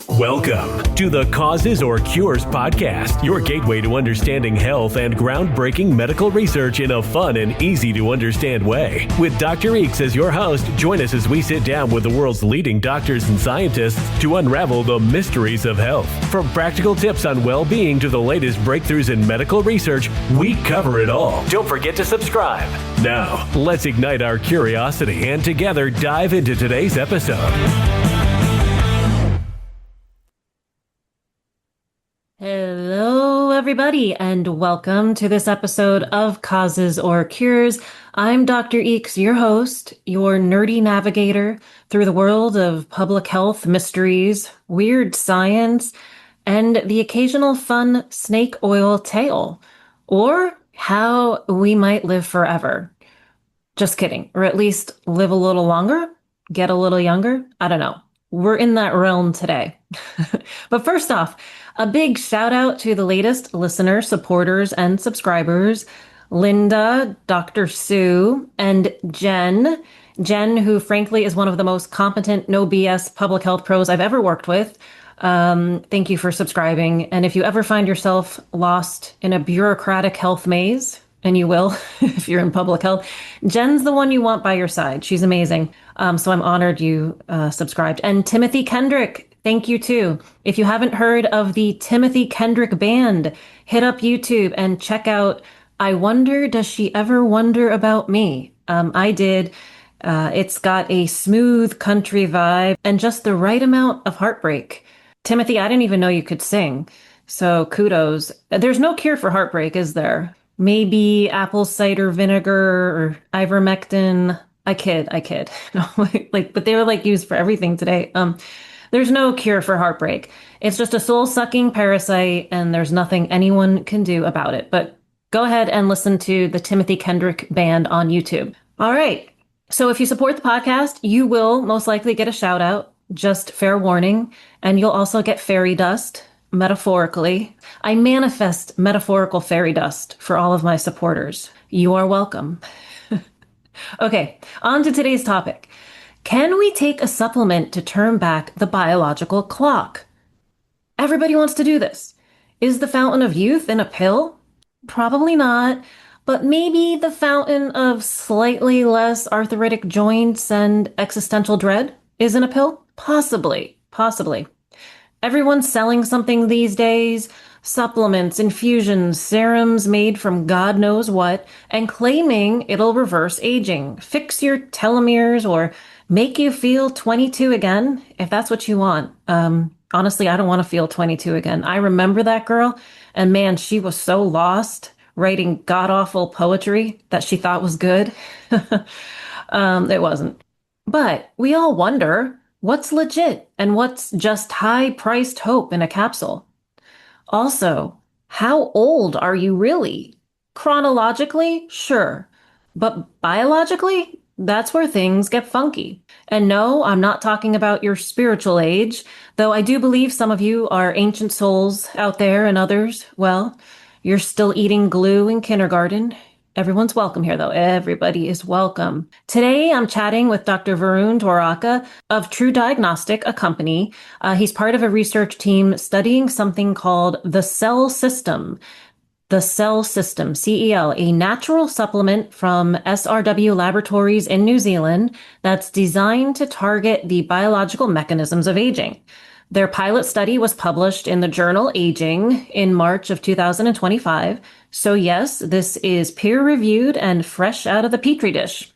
Welcome to the Causes or Cures podcast, your gateway to understanding health and groundbreaking medical research in a fun and easy to understand way. With Dr. Eeks as your host, join us as we sit down with the world's leading doctors and scientists to unravel the mysteries of health. From practical tips on well-being to the latest breakthroughs in medical research, we cover it all. Don't forget to subscribe. Now, let's ignite our curiosity and together dive into today's episode. Hello, everybody, and welcome to this episode of Causes or Cures. I'm Dr. Eeks, your host, your nerdy navigator through the world of public health mysteries, weird science, and the occasional fun snake oil tale, or how we might live forever. Just kidding, or at least live a little longer, get a little younger. I don't know. We're in that realm today. But first off, a big shout out to the latest listeners, supporters, and subscribers, Linda, Dr. Sue, and Jen. Jen, who frankly is one of the most competent, no BS public health pros I've ever worked with. Thank you for subscribing. And if you ever find yourself lost in a bureaucratic health maze, and you will if you're in public health, Jen's the one you want by your side. She's amazing. So I'm honored you subscribed. And Timothy Kendrick, thank you too. If you haven't heard of the Timothy Kendrick Band, hit up YouTube and check out I Wonder, Does She Ever Wonder About Me? I did. It's got a smooth country vibe and just the right amount of heartbreak. Timothy, I didn't even know you could sing. So kudos. There's no cure for heartbreak, is there? Maybe apple cider vinegar or ivermectin. I kid. No, but they were like used for everything today. There's no cure for heartbreak. It's just a soul-sucking parasite, and there's nothing anyone can do about it. But go ahead and listen to the Timothy Kendrick Band on YouTube. All right. So if you support the podcast, you will most likely get a shout out. Just fair warning. And you'll also get fairy dust. Metaphorically. I manifest metaphorical fairy dust for all of my supporters. You are welcome. Okay, on to today's topic. Can we take a supplement to turn back the biological clock? Everybody wants to do this. Is the fountain of youth in a pill? Probably not, but maybe the fountain of slightly less arthritic joints and existential dread is in a pill? Possibly. Everyone's selling something these days, supplements, infusions, serums made from God knows what, and claiming it'll reverse aging, fix your telomeres, or make you feel 22 again, if that's what you want. Honestly, I don't want to feel 22 again. I remember that girl, and man, she was so lost, writing god-awful poetry that she thought was good. It wasn't. But we all wonder, what's legit and what's just high-priced hope in a capsule? Also, how old are you really? Chronologically, sure. But biologically, that's where things get funky. And no, I'm not talking about your spiritual age, though I do believe some of you are ancient souls out there and others, well, you're still eating glue in kindergarten. Everyone's welcome here, though. Everybody is welcome. Today, I'm chatting with Dr. Varun Dwaraka of TruDiagnostic, a company. He's part of a research team studying something called the Cel System. The Cel System, CEL, a natural supplement from SRW Laboratories in New Zealand that's designed to target the biological mechanisms of aging. Their pilot study was published in the journal Aging in March of 2025. So yes, this is peer-reviewed and fresh out of the petri dish.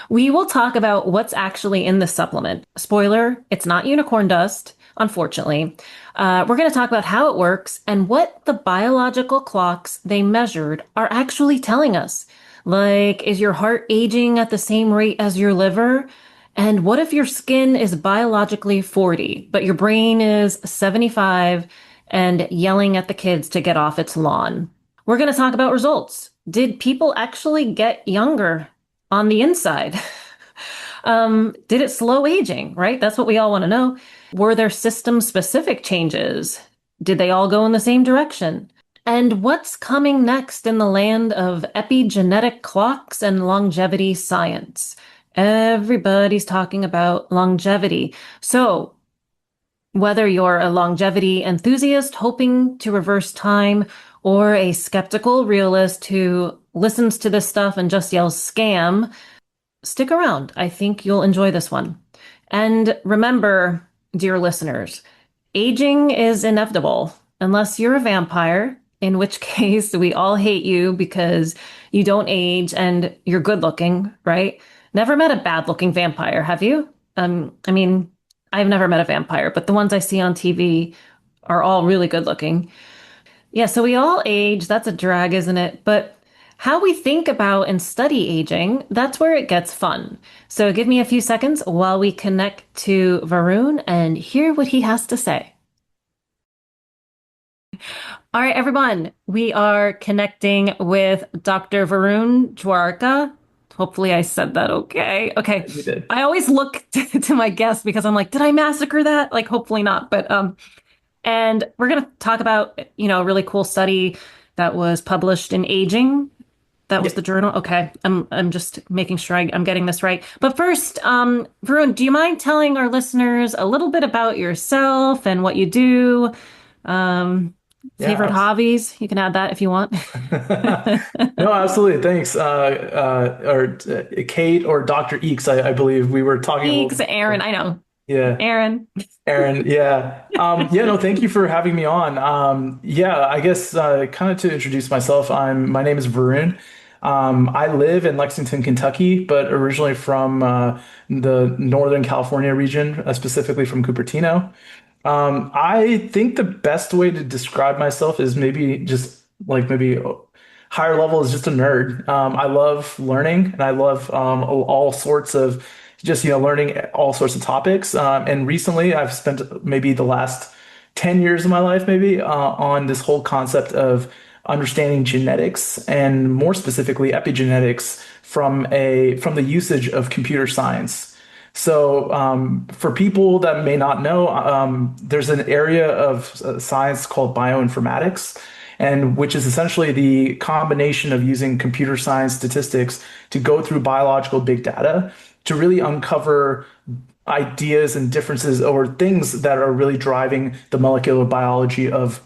We will talk about what's actually in the supplement. Spoiler, it's not unicorn dust, unfortunately. We're going to talk about how it works and what the biological clocks they measured are actually telling us. Like, is your heart aging at the same rate as your liver? And what if your skin is biologically 40, but your brain is 75 and yelling at the kids to get off its lawn? We're going to talk about results. Did people actually get younger on the inside? Did it slow aging, right? That's what we all want to know. Were there system-specific changes? Did they all go in the same direction? And what's coming next in the land of epigenetic clocks and longevity science? Everybody's talking about longevity. So Whether you're a longevity enthusiast hoping to reverse time or a skeptical realist who listens to this stuff and just yells scam, stick around. I think you'll enjoy this one. And remember, dear listeners, aging is inevitable unless you're a vampire, in which case we all hate you because you don't age and you're good looking, right? Never met a bad looking vampire, have you? I mean, I've never met a vampire, but the ones I see on TV are all really good looking. Yeah, so we all age. That's a drag, isn't it? But how we think about and study aging, that's where it gets fun. So give me a few seconds while we connect to Varun and hear what he has to say. All right, everyone, we are connecting with Dr. Varun Dwaraka. Hopefully I said that okay. Okay. You did. I always look to my guests because I'm like, did I massacre that? Like, hopefully not. But and we're going to talk about, a really cool study that was published in Aging. That was Yeah. the journal. Okay. I'm just making sure I'm getting this right. But first, Varun, do you mind telling our listeners a little bit about yourself and what you do? Um, Favorite Yeah. hobbies? You can add that if you want. No, absolutely. Thanks. Or Kate or Dr. Eeks, I believe we were talking a little Thanks, bit. Aaron. I know. Yeah. Aaron. Aaron, yeah. Yeah, no, thank you for having me on. Yeah, I guess kind of to introduce myself, my name is Varun. I live in Lexington, Kentucky, but originally from the Northern California region, specifically from Cupertino. I think the best way to describe myself is maybe just like maybe higher level is just a nerd. I love learning and I love all sorts of just learning all sorts of topics. And recently, I've spent maybe the last 10 years of my life maybe on this whole concept of understanding genetics and more specifically epigenetics from the usage of computer science. So, for people that may not know, there's an area of science called bioinformatics, and which is essentially the combination of using computer science statistics to go through biological big data to really uncover ideas and differences or things that are really driving the molecular biology of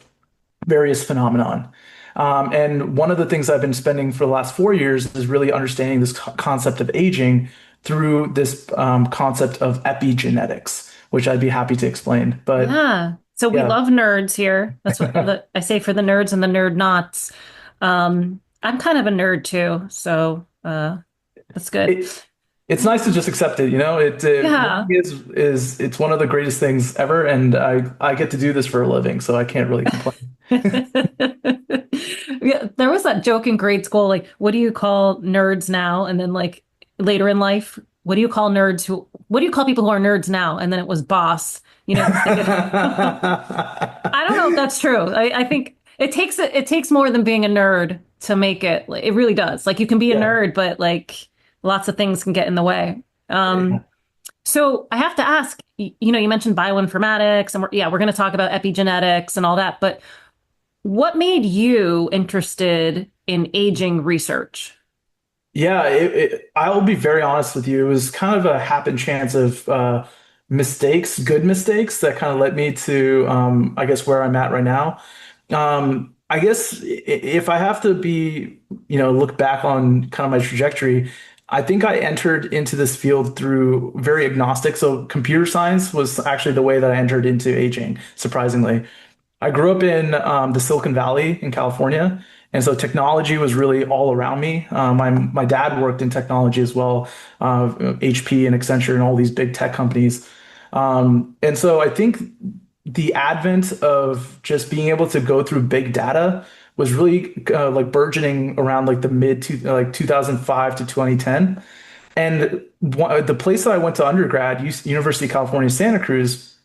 various phenomenon. And one of the things I've been spending for the last 4 years is really understanding this concept of aging through this concept of epigenetics, which I'd be happy to explain. But Yeah. So we yeah, love nerds here. That's what I say for the nerds and the nerd nots. I'm kind of a nerd too, so that's good. it, it's nice to just accept it. Learning Yeah. is it's one of the greatest things ever, and I get to do this for a living, so I can't really complain. Yeah, there was that joke in grade school, like, what do you call nerds now? And then like later in life, what do you call people who are nerds now? And then it was boss, 'cause they get I don't know if that's true. I think it takes more than being a nerd to make it. It really does. Like you can be a Yeah. nerd, but like lots of things can get in the way. So I have to ask, you mentioned bioinformatics and we're going to talk about epigenetics and all that, but what made you interested in aging research? Yeah, I will be very honest with you. It was kind of a happen chance of mistakes, good mistakes that kind of led me to, I guess, where I'm at right now. I guess if I have to look back on kind of my trajectory, I think I entered into this field through very agnostic. So computer science was actually the way that I entered into aging, surprisingly. I grew up in the Silicon Valley in California, and so technology was really all around me. My dad worked in technology as well, HP and Accenture and all these big tech companies. And so I think the advent of just being able to go through big data was really like burgeoning around like the like 2005 to 2010. And the place that I went to undergrad, University of California, Santa Cruz,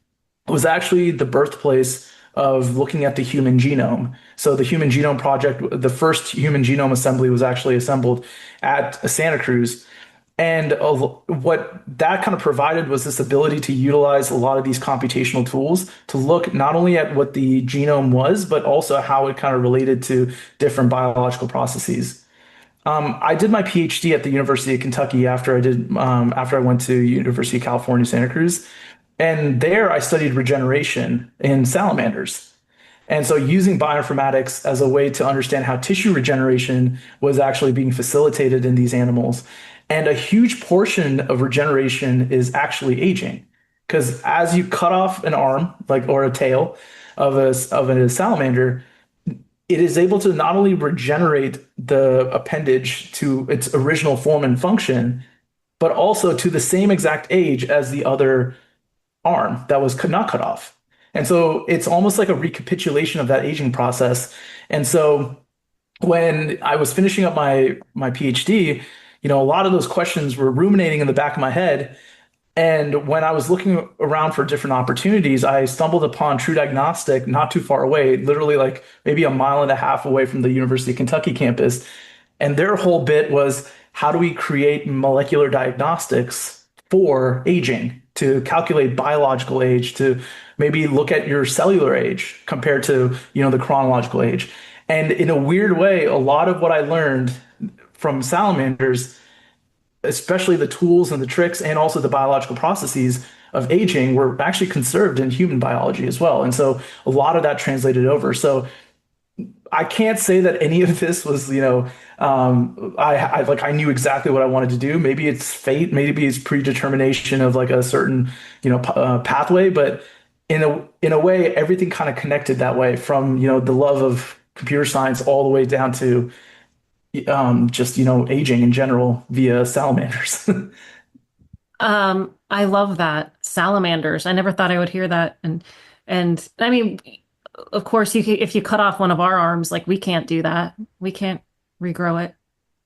was actually the birthplace of looking at the human genome. So the Human Genome Project, the first human genome assembly was actually assembled at Santa Cruz. And what that kind of provided was this ability to utilize a lot of these computational tools to look not only at what the genome was, but also how it kind of related to different biological processes. I did my PhD at the University of Kentucky after I went to University of California, Santa Cruz. And there I studied regeneration in salamanders. And so using bioinformatics as a way to understand how tissue regeneration was actually being facilitated in these animals. And a huge portion of regeneration is actually aging. Because as you cut off an arm, like or a tail of a salamander, it is able to not only regenerate the appendage to its original form and function, but also to the same exact age as the other arm that was not cut off. And so it's almost like a recapitulation of that aging process. And so when I was finishing up my PhD, a lot of those questions were ruminating in the back of my head. And when I was looking around for different opportunities, I stumbled upon TruDiagnostic not too far away, literally like maybe a mile and a half away from the University of Kentucky campus. And their whole bit was how do we create molecular diagnostics for aging to calculate biological age, to maybe look at your cellular age compared to, the chronological age. And in a weird way, a lot of what I learned from salamanders, especially the tools and the tricks and also the biological processes of aging, were actually conserved in human biology as well. And so a lot of that translated over. So I can't say that any of this was, I knew exactly what I wanted to do. Maybe it's fate, maybe it's predetermination of like a certain, pathway. But in a way, everything kind of connected that way from, the love of computer science all the way down to just, aging in general via salamanders. I love that. Salamanders. I never thought I would hear that. And I mean, of course, if you cut off one of our arms, like we can't do that. We can't regrow it.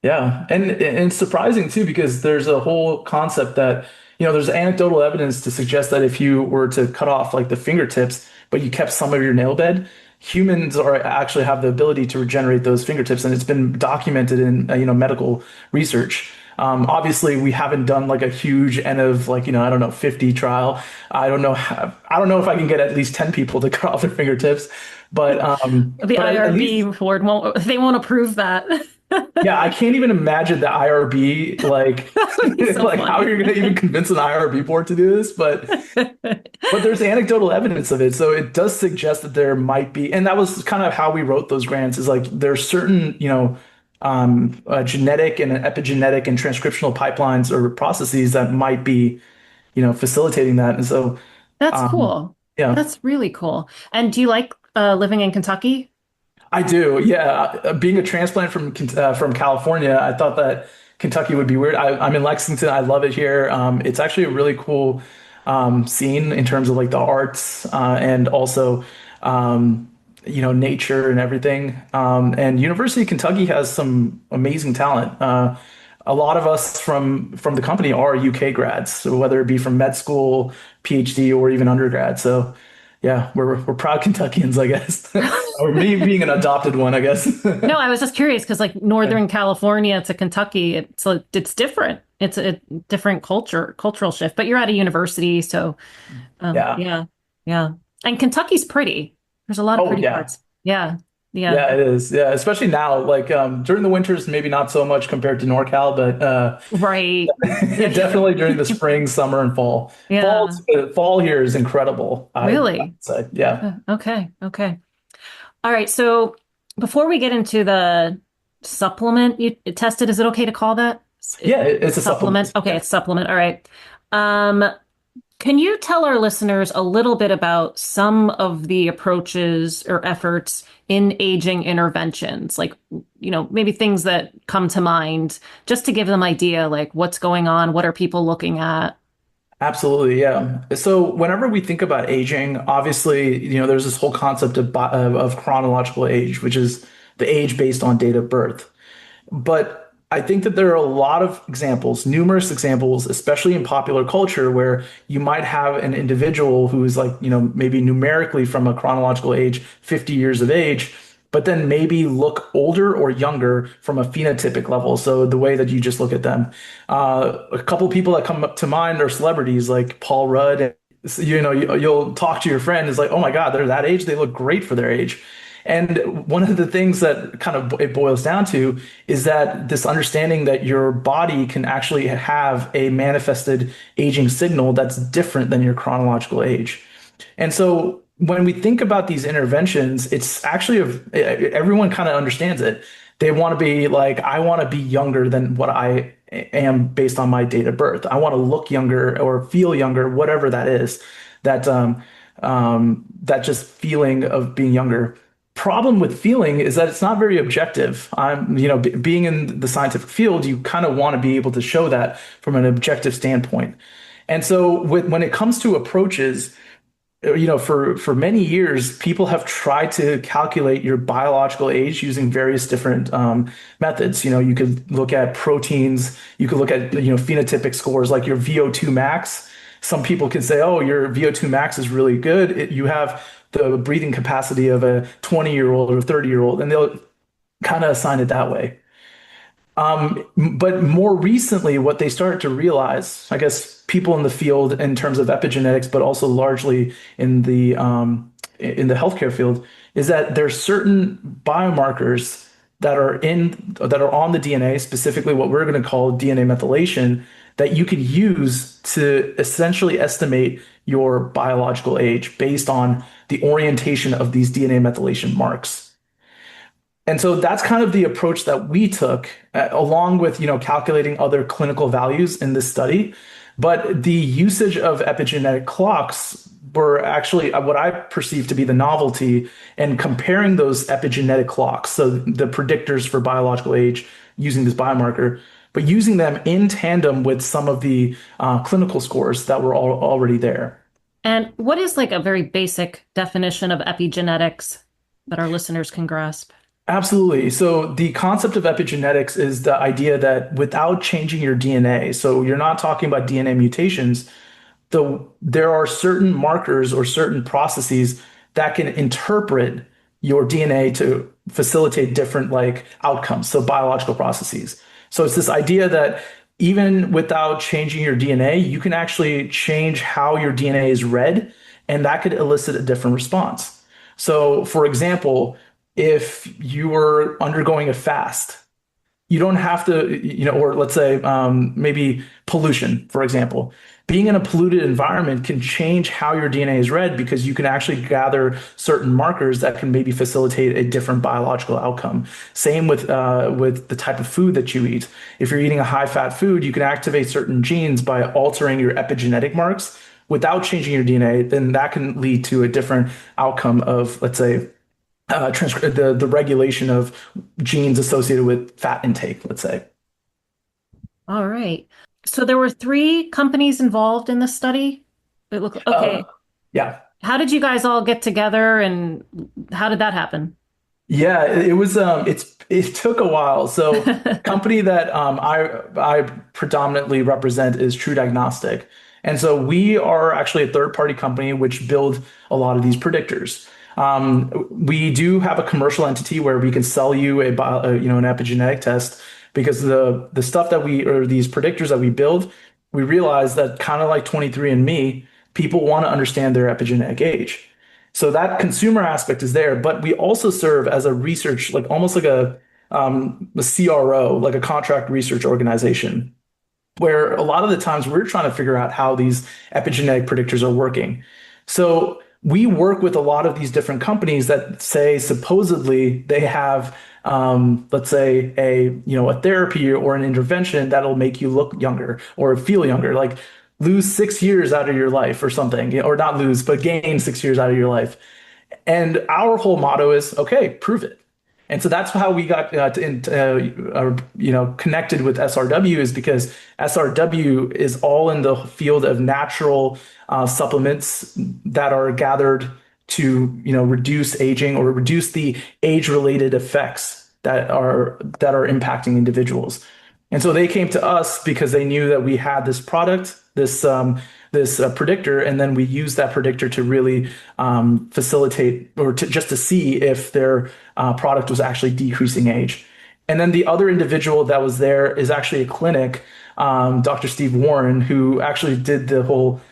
Yeah, and it's surprising too because there's a whole concept that there's anecdotal evidence to suggest that if you were to cut off like the fingertips, but you kept some of your nail bed, humans are actually have the ability to regenerate those fingertips, and it's been documented in medical research. Obviously, we haven't done like a huge N of like I don't know 50 trial. I don't know if I can get at least 10 people to cut off their fingertips, but The at IRB least board won't approve that. yeah, I can't even imagine the IRB like That would be so like how funny. you're going to even convince an IRB board to do this, but there's anecdotal evidence of it, so it does suggest that there might be, and that was kind of how we wrote those grants. Is like there's certain genetic and epigenetic and transcriptional pipelines or processes that might be facilitating that, and so That's um, cool. yeah. That's really cool. And do you like living in Kentucky? I do, yeah. Being a transplant from California, I thought that Kentucky would be weird. I'm in Lexington. I love it here. It's actually a really cool scene in terms of like the arts and also nature and everything. And University of Kentucky has some amazing talent. A lot of us from the company are UK grads, so whether it be from med school, PhD, or even undergrad. So yeah, we're proud Kentuckians, I guess. Or me being an adopted one, I guess. No, I was just curious because like Northern California to Kentucky, it's different. It's a different cultural shift. But you're at a university, so Yeah. yeah, yeah. And Kentucky's pretty. There's a lot of Oh pretty yeah. parts. Yeah, yeah, Yeah, it is. Yeah, especially now, like during the winters, maybe not so much compared to NorCal, but right. Yeah, definitely during the spring, summer, and fall. yeah. Fall here is incredible. I'd Really? say, yeah, Okay, okay. All right. So before we get into the supplement you tested, is it okay to call that yeah, it's a supplement? supplement. Okay, Yeah. it's supplement. All right. Um, can you tell our listeners a little bit about some of the approaches or efforts in aging interventions? Like, maybe things that come to mind just to give them idea, like what's going on, what are people looking at? Absolutely, yeah. So whenever we think about aging, obviously, there's this whole concept of chronological age, which is the age based on date of birth. But I think that there are a lot of examples, numerous examples, especially in popular culture, where you might have an individual who is like, maybe numerically from a chronological age, 50 years of age, but then maybe look older or younger from a phenotypic level. So the way that you just look at them. A couple people that come up to mind are celebrities like Paul Rudd. You'll talk to your friend, it's like, oh my God, they're that age. They look great for their age. And one of the things that kind of it boils down to is that this understanding that your body can actually have a manifested aging signal that's different than your chronological age. And so when we think about these interventions, it's actually everyone kind of understands it. They want to be like, I want to be younger than what I am based on my date of birth. I want to look younger or feel younger, whatever that is. That just feeling of being younger. Problem with feeling is that it's not very objective. Being in the scientific field, you kind of want to be able to show that from an objective standpoint. And so when it comes to approaches, for many years, people have tried to calculate your biological age using various different methods. You could look at proteins, you could look at phenotypic scores like your VO2 max. Some people can say, oh, your VO2 max is really good. You have the breathing capacity of a 20-year-old or 30-year-old, and they'll kind of assign it that way. But more recently, what they started to realize, I guess, people in the field in terms of epigenetics, but also largely in the healthcare field, is that there's certain biomarkers that are on the DNA, specifically what we're going to call DNA methylation, that you could use to essentially estimate your biological age based on the orientation of these DNA methylation marks. And so that's kind of the approach that we took, along with calculating other clinical values in this study. But the usage of epigenetic clocks were actually what I perceive to be the novelty, and comparing those epigenetic clocks, so the predictors for biological age using this biomarker, but using them in tandem with some of the clinical scores that were already there. And what is like a very basic definition of epigenetics that our listeners can grasp? Absolutely. So the concept of epigenetics is the idea that without changing your DNA, so you're not talking about DNA mutations, there are certain markers or certain processes that can interpret your DNA to facilitate different outcomes, so biological processes. So it's this idea that even without changing your DNA, you can actually change how your DNA is read, and that could elicit a different response. So, for example, if you were undergoing a fast, you don't have to, or let's say maybe pollution, for example. Being in a polluted environment can change how your DNA is read, because you can actually gather certain markers that can maybe facilitate a different biological outcome. Same with the type of food that you eat. If you're eating a high-fat food, you can activate certain genes by altering your epigenetic marks without changing your DNA. Then that can lead to a different outcome of, let's say, the regulation of genes associated with fat intake, let's say. All right. So there were 3 companies involved in this study. It looked okay. Yeah. How did you guys all get together, and how did that happen? Yeah, it was it took a while. So company that I predominantly represent is TruDiagnostic. And so we are actually a third-party company which build a lot of these predictors. We do have a commercial entity where we can sell you an epigenetic test, because the stuff that these predictors that we build, we realize that kind of like 23andMe, people want to understand their epigenetic age. So that consumer aspect is there, but we also serve as a research, almost like a CRO, like a contract research organization, where a lot of the times we're trying to figure out how these epigenetic predictors are working. So we work with a lot of these different companies that say supposedly they have, let's say, a therapy or an intervention that'll make you look younger or feel younger, like lose 6 years out of your life or something, or not lose, but gain 6 years out of your life. And our whole motto is, okay, prove it. And so that's how we got connected with SRW, is because SRW is all in the field of natural supplements that are gathered to reduce aging or reduce the age-related effects that are impacting individuals. And so they came to us because they knew that we had this product, this predictor, and then we used that predictor to really facilitate, or just to see if their product was actually decreasing age. And then the other individual that was there is actually a clinic, Dr. Steve Warren, who actually did the whole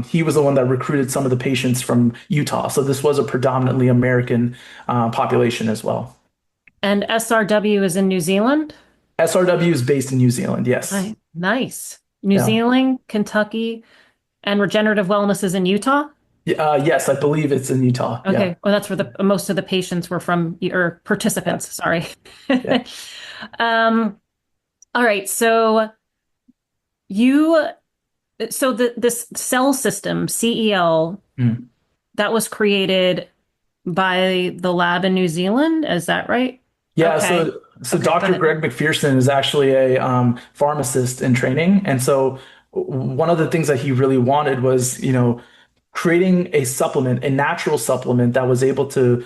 he was the one that recruited some of the patients from Utah. So this was a predominantly American population as well. And SRW is in New Zealand? SRW is based in New Zealand. Yes. Nice. New Yeah. Zealand, Kentucky, and regenerative wellness is in Utah? Yes, I believe it's in Utah. Yeah. Okay. Well, that's where the most of the patients were from, or Yeah. participants, sorry. Yeah. All right. So you, so this Cel System, CEL, Mm. that was created by the lab in New Zealand. Is that right? Yeah, Okay. so Okay. Go Dr. ahead. Greg McPherson is actually a pharmacist in training, and so one of the things that he really wanted was, creating a supplement, a natural supplement that was able to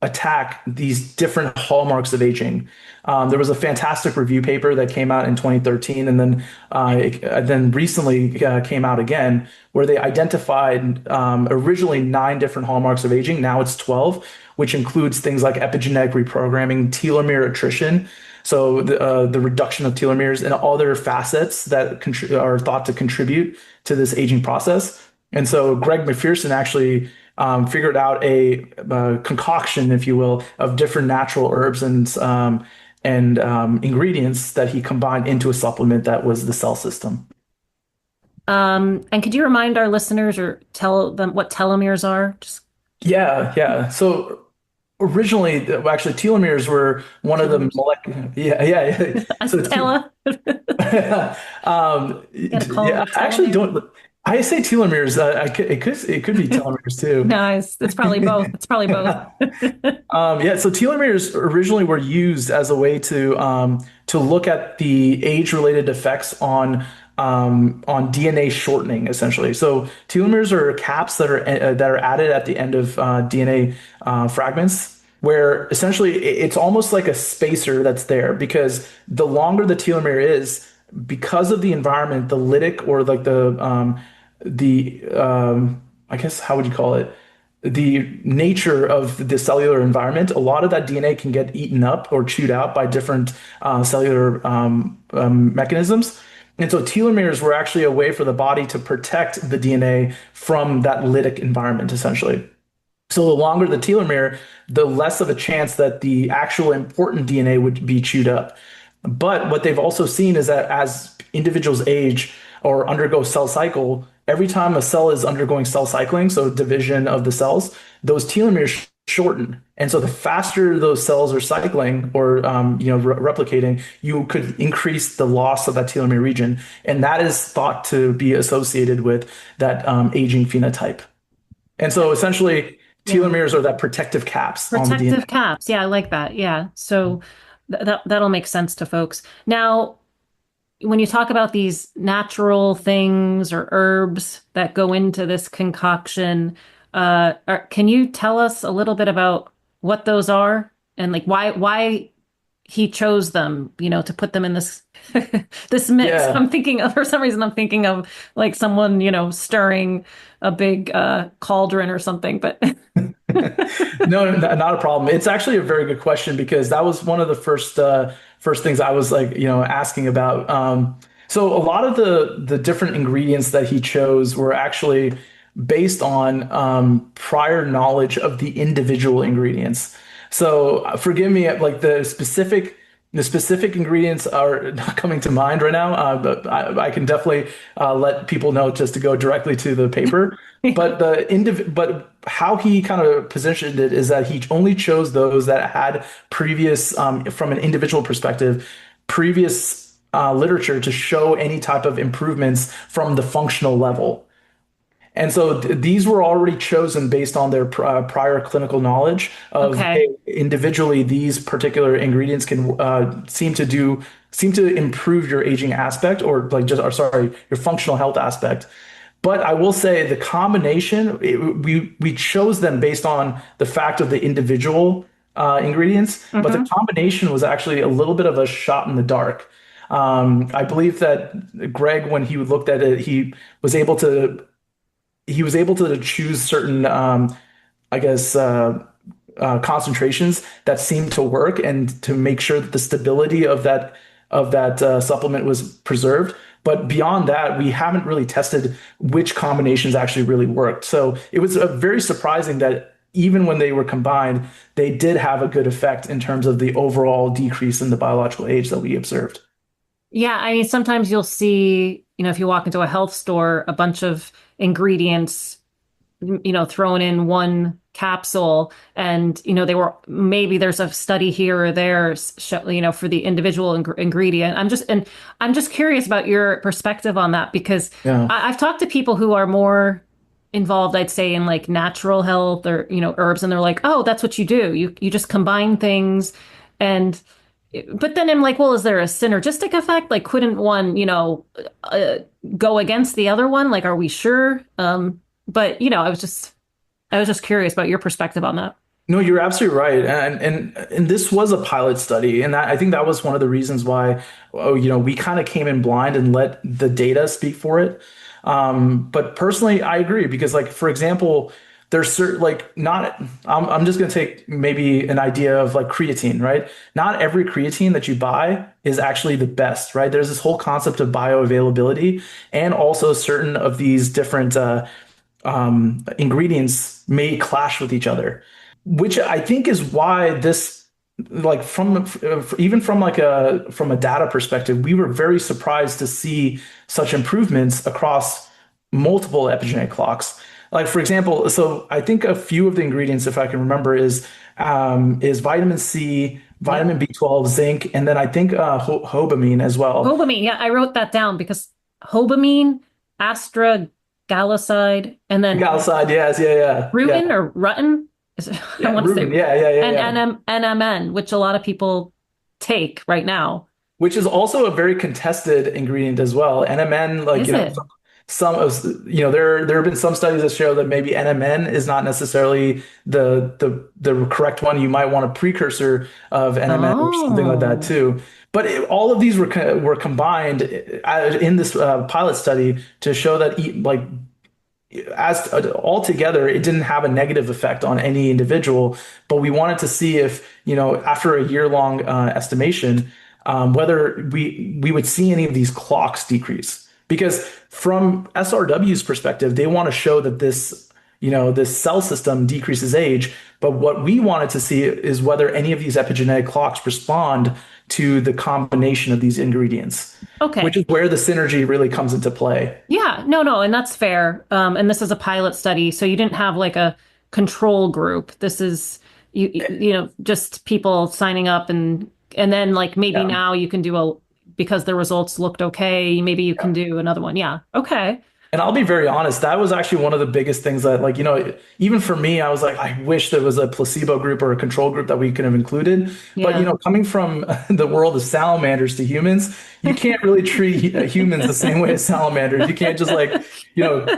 attack these different hallmarks of aging. There was a fantastic review paper that came out in 2013, and then recently came out again, where they identified originally 9 different hallmarks of aging. Now it's 12, which includes things like epigenetic reprogramming, telomere attrition, so the reduction of telomeres, and other facets that are thought to contribute to this aging process. And so Greg McPherson actually figured out a concoction, if you will, of different natural herbs and ingredients that he combined into a supplement that was the Cel System. And could you remind our listeners or tell them what telomeres are? Just Yeah, yeah. So originally, actually, telomeres were one of the telomeres. molecular. Yeah, yeah, yeah. So Tela. Gotta call yeah, them I actually telomeres. don't. I say telomeres. It could be telomeres too. No, it's probably both. It's probably both. Yeah, so telomeres originally were used as a way to look at the age-related effects on DNA shortening, essentially. So telomeres are caps that are added at the end of DNA fragments, where essentially it's almost like a spacer that's there because the longer the telomere is, because of the environment, the lytic or like the I guess how would you call it? The nature of the cellular environment, a lot of that DNA can get eaten up or chewed out by different cellular mechanisms. And so telomeres were actually a way for the body to protect the DNA from that lytic environment, essentially. So the longer the telomere, the less of a chance that the actual important DNA would be chewed up. But what they've also seen is that as individuals age or undergo cell cycle, every time a cell is undergoing cell cycling, so division of the cells, those telomeres shorten. And so the faster those cells are cycling or replicating, you could increase the loss of that telomere region. And that is thought to be associated with that aging phenotype. And so essentially, Yeah. telomeres are that protective caps on the DNA. Protective caps. Yeah, I like that. Yeah. So that'll make sense to folks. Now, when you talk about these natural things or herbs that go into this concoction, can you tell us a little bit about what those are and like why he chose them, to put them in this this mix? Yeah. I'm thinking of, for some reason, I'm thinking of like someone, stirring a big cauldron or something, but No, not a problem. It's actually a very good question because that was one of the first things I was like, asking about. So a lot of the different ingredients that he chose were actually based on prior knowledge of the individual ingredients. So forgive me, like the specific ingredients are not coming to mind right now, but I can definitely let people know just to go directly to the paper. But how he kind of positioned it is that he only chose those that had previous, from an individual perspective, previous literature to show any type of improvements from the functional level. And so these were already chosen based on their prior clinical knowledge of, okay. hey, individually, these particular ingredients can seem to improve your aging aspect or like just, or sorry, your functional health aspect. But I will say the combination, we chose them based on the fact of the individual ingredients, but the Hmm. combination was actually a little bit of a shot in the dark. I believe that Greg, when he looked at it, he was able to choose certain, I guess, concentrations that seemed to work and to make sure that the stability of that supplement was preserved. But beyond that, we haven't really tested which combinations actually really worked. So it was very surprising that even when they were combined, they did have a good effect in terms of the overall decrease in the biological age that we observed. Yeah, I mean, sometimes you'll see, if you walk into a health store, a bunch of ingredients, thrown in one capsule, and they were maybe there's a study here or there, for the individual ingredient. I'm just curious about your perspective on that because Yeah. I've talked to people who are more involved, I'd say, in like natural health or herbs, and they're like, oh, that's what you do. You just combine things, and but then I'm like, well, is there a synergistic effect? Like, couldn't one, uh, go against the other one? Like, are we sure? But I was just curious about your perspective on that. No, you're absolutely right, and this was a pilot study, and I think that was one of the reasons why, we kind of came in blind and let the data speak for it. But personally, I agree because, like, for example, there's certain like not. I'm just going to take maybe an idea of like creatine, right? Not every creatine that you buy is actually the best, right? There's this whole concept of bioavailability, and also certain of these different ingredients may clash with each other, which I think is why this, like even from like from a data perspective, we were very surprised to see such improvements across multiple epigenetic clocks. Like for example, so I think a few of the ingredients, if I can remember, is vitamin C, Yeah. vitamin B12, zinc, and then I think hobamine as well. Hobamine. Yeah, I wrote that down because hobamine, astragaloside, and then Galside, yes, yeah, rutin or rutin. I yeah, want to say rumen, yeah, and yeah. NMN, which a lot of people take right now. Which is also a very contested ingredient as well. NMN, like, Is it? some of, there have been some studies that show that maybe NMN is not necessarily the correct one. You might want a precursor of NMN or something like that Oh, too. But all of these were combined in this pilot study to show that like as altogether, it didn't have a negative effect on any individual, but we wanted to see if, after a year-long estimation, whether we would see any of these clocks decrease. Because from SRW's perspective, they want to show that this cell system decreases age. But what we wanted to see is whether any of these epigenetic clocks respond to the combination of these ingredients, which okay. is where the synergy really comes into play. Yeah, no, and that's fair. And this is a pilot study, so you didn't have like a control group. This is just people signing up, and then like maybe Yeah. now you can do a because the results looked okay, maybe you can do another one. Yeah. Okay. And I'll be very honest, that was actually one of the biggest things that, like, even for me, I was like, I wish there was a placebo group or a control group that we could have included. But, Yeah. coming from the world of salamanders to humans, you can't really treat humans the same way as salamanders. You can't just like,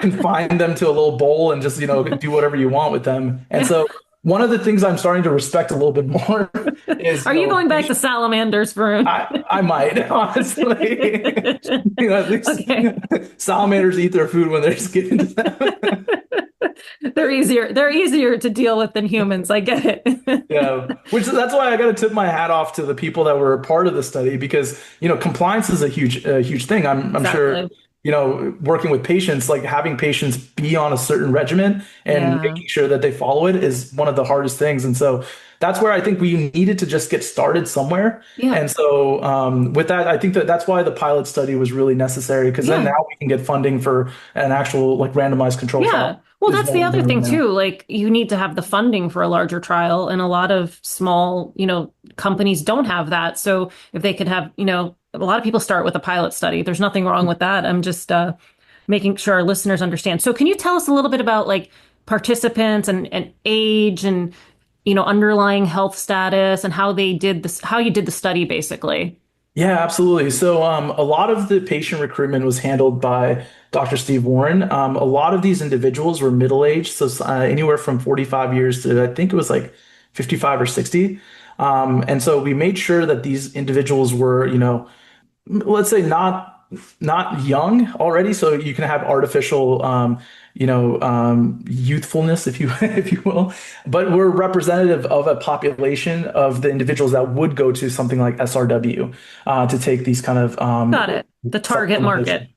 confine them to a little bowl and just, do whatever you want with them. And so one of the things I'm starting to respect a little bit more is, Are you going back to salamanders, Varun? I might, honestly. At least Okay. salamanders eat their food when they're just getting to them. They're easier. They're easier to deal with than humans. I get it. Yeah, that's why I got to tip my hat off to the people that were a part of the study because compliance is a huge thing. I'm sure Exactly. working with patients, like having patients be on a certain regimen and Yeah. making sure that they follow it is one of the hardest things. And so that's where I think we needed to just get started somewhere. Yeah. And so with that, I think that's why the pilot study was really necessary because then Yeah. now we can get funding for an actual like randomized control Yeah. trial. Well, Is that's what the we're other doing thing now. too. Like you need to have the funding for a larger trial, and a lot of small, companies don't have that. So if they could have, a lot of people start with a pilot study. There's nothing wrong with that. I'm just making sure our listeners understand. So can you tell us a little bit about like participants and age and underlying health status and how they did this, how you did the study basically? Yeah, absolutely. So a lot of the patient recruitment was handled by Dr. Steve Warren. A lot of these individuals were middle-aged, so anywhere from 45 years to I think it was like 55 or 60. And so we made sure that these individuals were, let's say not not young already, so you can have artificial, youthfulness, if you if you will. But we're representative of a population of the individuals that would go to something like SRW to take these kind of Got it. The target market. supplementation.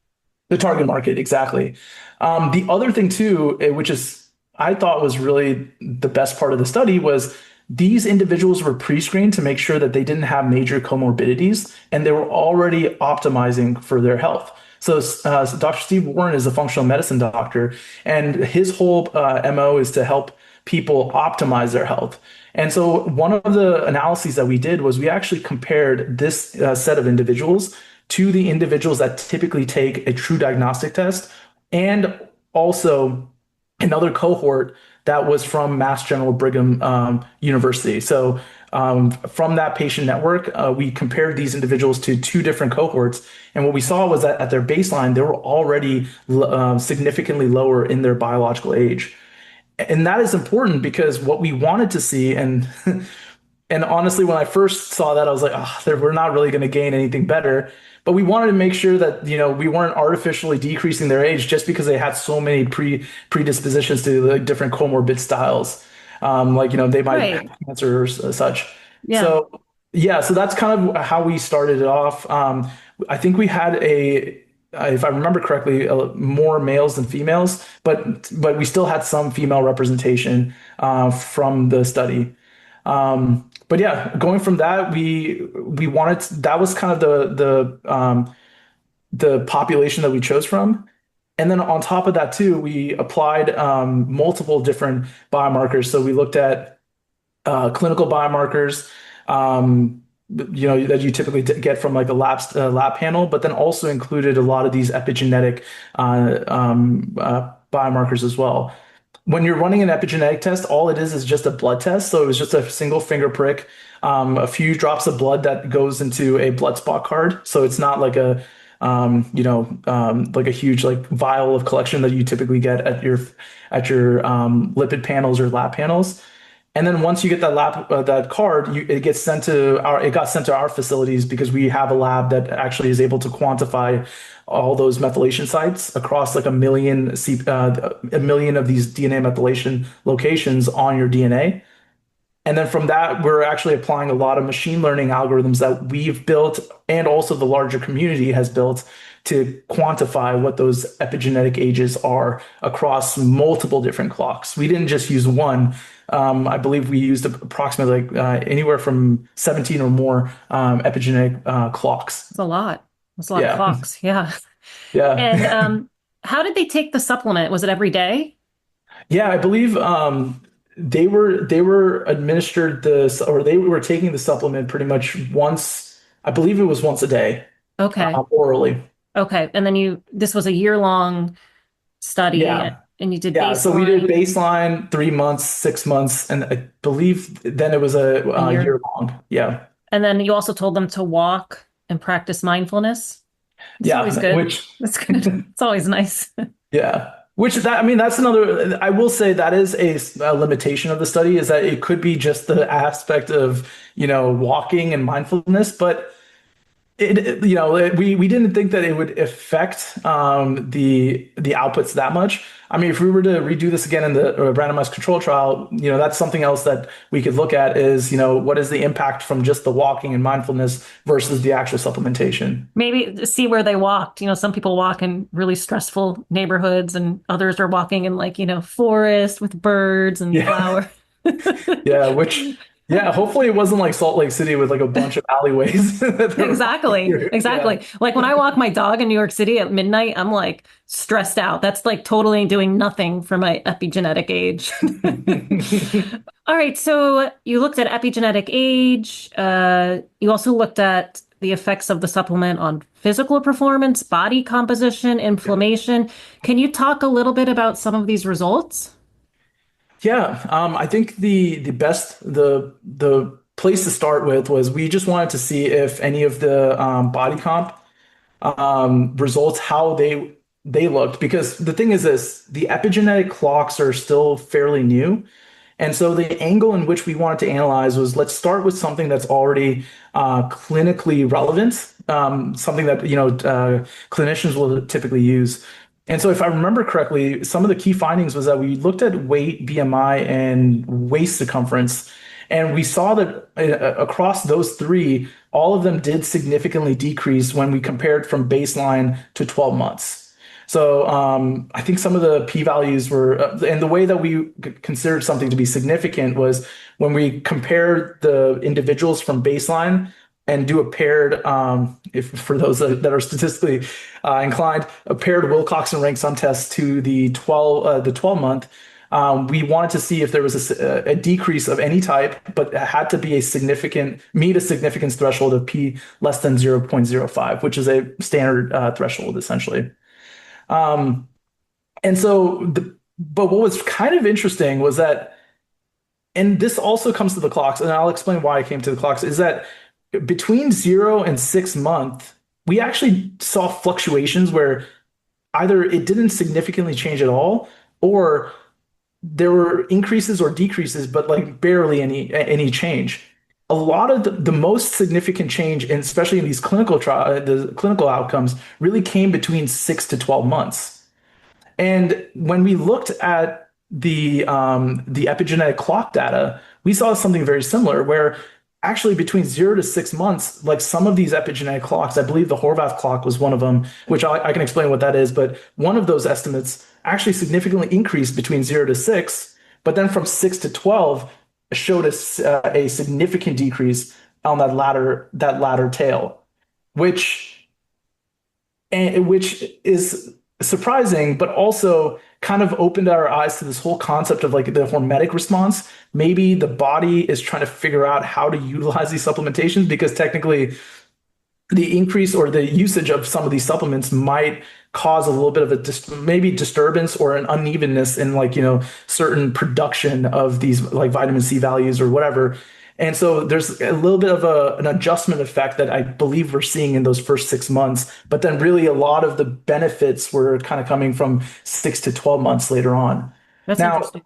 The target market, exactly. The other thing too, which is I thought was really the best part of the study was these individuals were pre-screened to make sure that they didn't have major comorbidities and they were already optimizing for their health. So Dr. Steve Warren is a functional medicine doctor, and his whole MO is to help people optimize their health. And so one of the analyses that we did was we actually compared this set of individuals to the individuals that typically take a TruDiagnostic test and also another cohort that was from Mass General Brigham University. So from that patient network, we compared these individuals to two different cohorts. And what we saw was that at their baseline, they were already significantly lower in their biological age. And that is important because what we wanted to see, and and honestly, when I first saw that, I was like, oh, we're not really going to gain anything better. But we wanted to make sure that we weren't artificially decreasing their age just because they had so many predispositions to like different comorbid styles, like they might Right. have cancer or such. Yeah. So yeah, so that's kind of how we started it off. I think we had if I remember correctly, more males than females, but we still had some female representation from the study. But yeah, going from that, we wanted that was kind of the population that we chose from. And then on top of that too, we applied multiple different biomarkers. So we looked at clinical biomarkers, that you typically get from like a lab panel, but then also included a lot of these epigenetic biomarkers as well. When you're running an epigenetic test, all it is just a blood test. So it was just a single finger prick, a few drops of blood that goes into a blood spot card. So it's not like like a huge like vial of collection that you typically get at your lipid panels or lab panels. And then once you get that card, it got sent to our facilities because we have a lab that actually is able to quantify all those methylation sites across like a million of these DNA methylation locations on your DNA. And then from that, we're actually applying a lot of machine learning algorithms that we've built and also the larger community has built to quantify what those epigenetic ages are across multiple different clocks. We didn't just use one. I believe we used approximately anywhere from 17 or more epigenetic clocks. It's a lot. It's a lot of Yeah. clocks. Yeah. And Yeah. how did they take the supplement? Was it every day? Yeah, I believe they were administered or they were taking the supplement pretty much once. I believe it was once a day, Okay. orally. Okay. And then this was a year-long study Yeah. and you did Yeah. So we did baseline baseline 3 months, 6 months, and I believe then it was a a year. year long. Yeah. And then you also told them to walk and practice mindfulness. It's always Yeah. good. Which, That's good. It's always nice. yeah. Which I mean, that's another, I will say that is a limitation of the study is that it could be just the aspect of, walking and mindfulness, but we didn't think that it would affect the outputs that much. I mean, if we were to redo this again in the randomized control trial, that's something else that we could look at is, what is the impact from just the walking and mindfulness versus the actual supplementation. Maybe to see where they walked. Some people walk in really stressful neighborhoods and others are walking in forest with birds and Yeah. flowers. Yeah. Yeah, hopefully it wasn't like Salt Lake City with like a bunch of alleyways. that they were walking Exactly. through. Yeah. Exactly. Like when I walk my dog in New York City at midnight, I'm like stressed out. That's like totally doing nothing for my epigenetic age. All right. So you looked at epigenetic age. You also looked at the effects of the supplement on physical performance, body composition, inflammation. Can you talk a little bit about some of these results? Yeah, I think the place to start with was we just wanted to see if any of the body comp results how they looked because the thing is this the epigenetic clocks are still fairly new And so the angle in which we wanted to analyze was, let's start with something that's already clinically relevant, something that clinicians will typically use. And so if I remember correctly, some of the key findings was that we looked at weight, BMI, and waist circumference, and we saw that across those three, all of them did significantly decrease when we compared from baseline to 12 months. So I think some of the p-values were, and the way that we considered something to be significant was when we compared the individuals from baseline and do a paired, if for those that are statistically inclined, a paired Wilcoxon-Rank sum test to the 12 month. We wanted to see if there was a decrease of any type, but it had to be meet a significance threshold of p less than 0.05, which is a standard threshold essentially. And so, but what was kind of interesting was that, and this also comes to the clocks, and I'll explain why I came to the clocks, is that between 0 and 6 months, we actually saw fluctuations where either it didn't significantly change at all, or there were increases or decreases, but like barely any change. A lot of the most significant change, and especially in these the clinical outcomes, really came between 6 to 12 months. And when we looked at the epigenetic clock data, we saw something very similar, where actually between 0 to 6 months, like some of these epigenetic clocks, I believe the Horvath clock was one of them, which I can explain what that is, but one of those estimates actually significantly increased between 0 to 6, but then from 6 to 12 showed a significant decrease on that latter tail, which is surprising, but also kind of opened our eyes to this whole concept of like the hormetic response. Maybe the body is trying to figure out how to utilize these supplementations, because technically the increase or the usage of some of these supplements might cause a little bit of a maybe disturbance or an unevenness in certain production of these like vitamin C values or whatever. And so there's a little bit of an adjustment effect that I believe we're seeing in those first 6 months, but then really a lot of the benefits were kind of coming from 6 to 12 months later on. That's Now, interesting.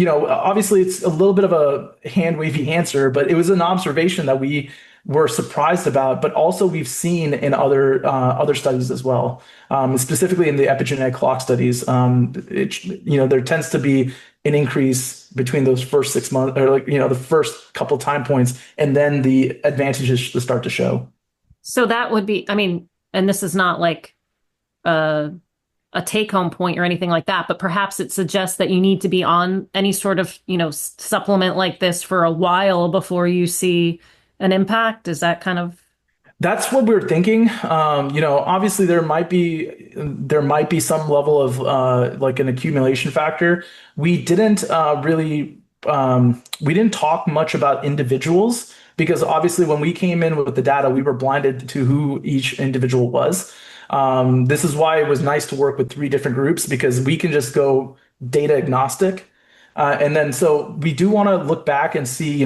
obviously it's a little bit of a hand wavy answer, but it was an observation that we were surprised about, but also we've seen in other studies as well, specifically in the epigenetic clock studies. There tends to be an increase between those first 6 months, or the first couple time points, and then the advantages start to show. So that would be, I mean, and this is not like a take-home point or anything like that, but perhaps it suggests that you need to be on any sort of, supplement like this for a while before you see an impact. Is that kind of? That's what we're thinking. Obviously there might be some level of like an accumulation factor. We didn't we didn't talk much about individuals, because obviously when we came in with the data, we were blinded to who each individual was. This is why it was nice to work with 3 different groups, because we can just go data agnostic. And then so we do want to look back and see,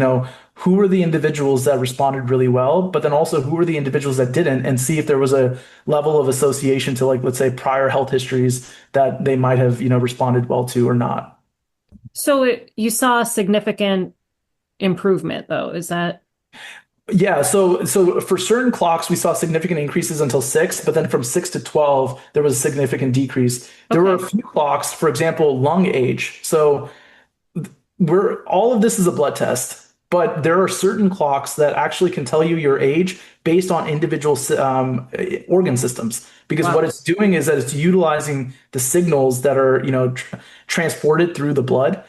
who were the individuals that responded really well, but then also who were the individuals that didn't, and see if there was a level of association to, like, let's say, prior health histories that they might have, responded well to or not. So you saw a significant improvement, though. Is that? Yeah, so for certain clocks, we saw significant increases until 6, but then from 6 to 12, there was a significant decrease. There were a few clocks, for example, lung age. So all of this is a blood test, but there are certain clocks that actually can tell you your age based on individual organ systems, because what it's doing is that it's utilizing the signals that are transported through the blood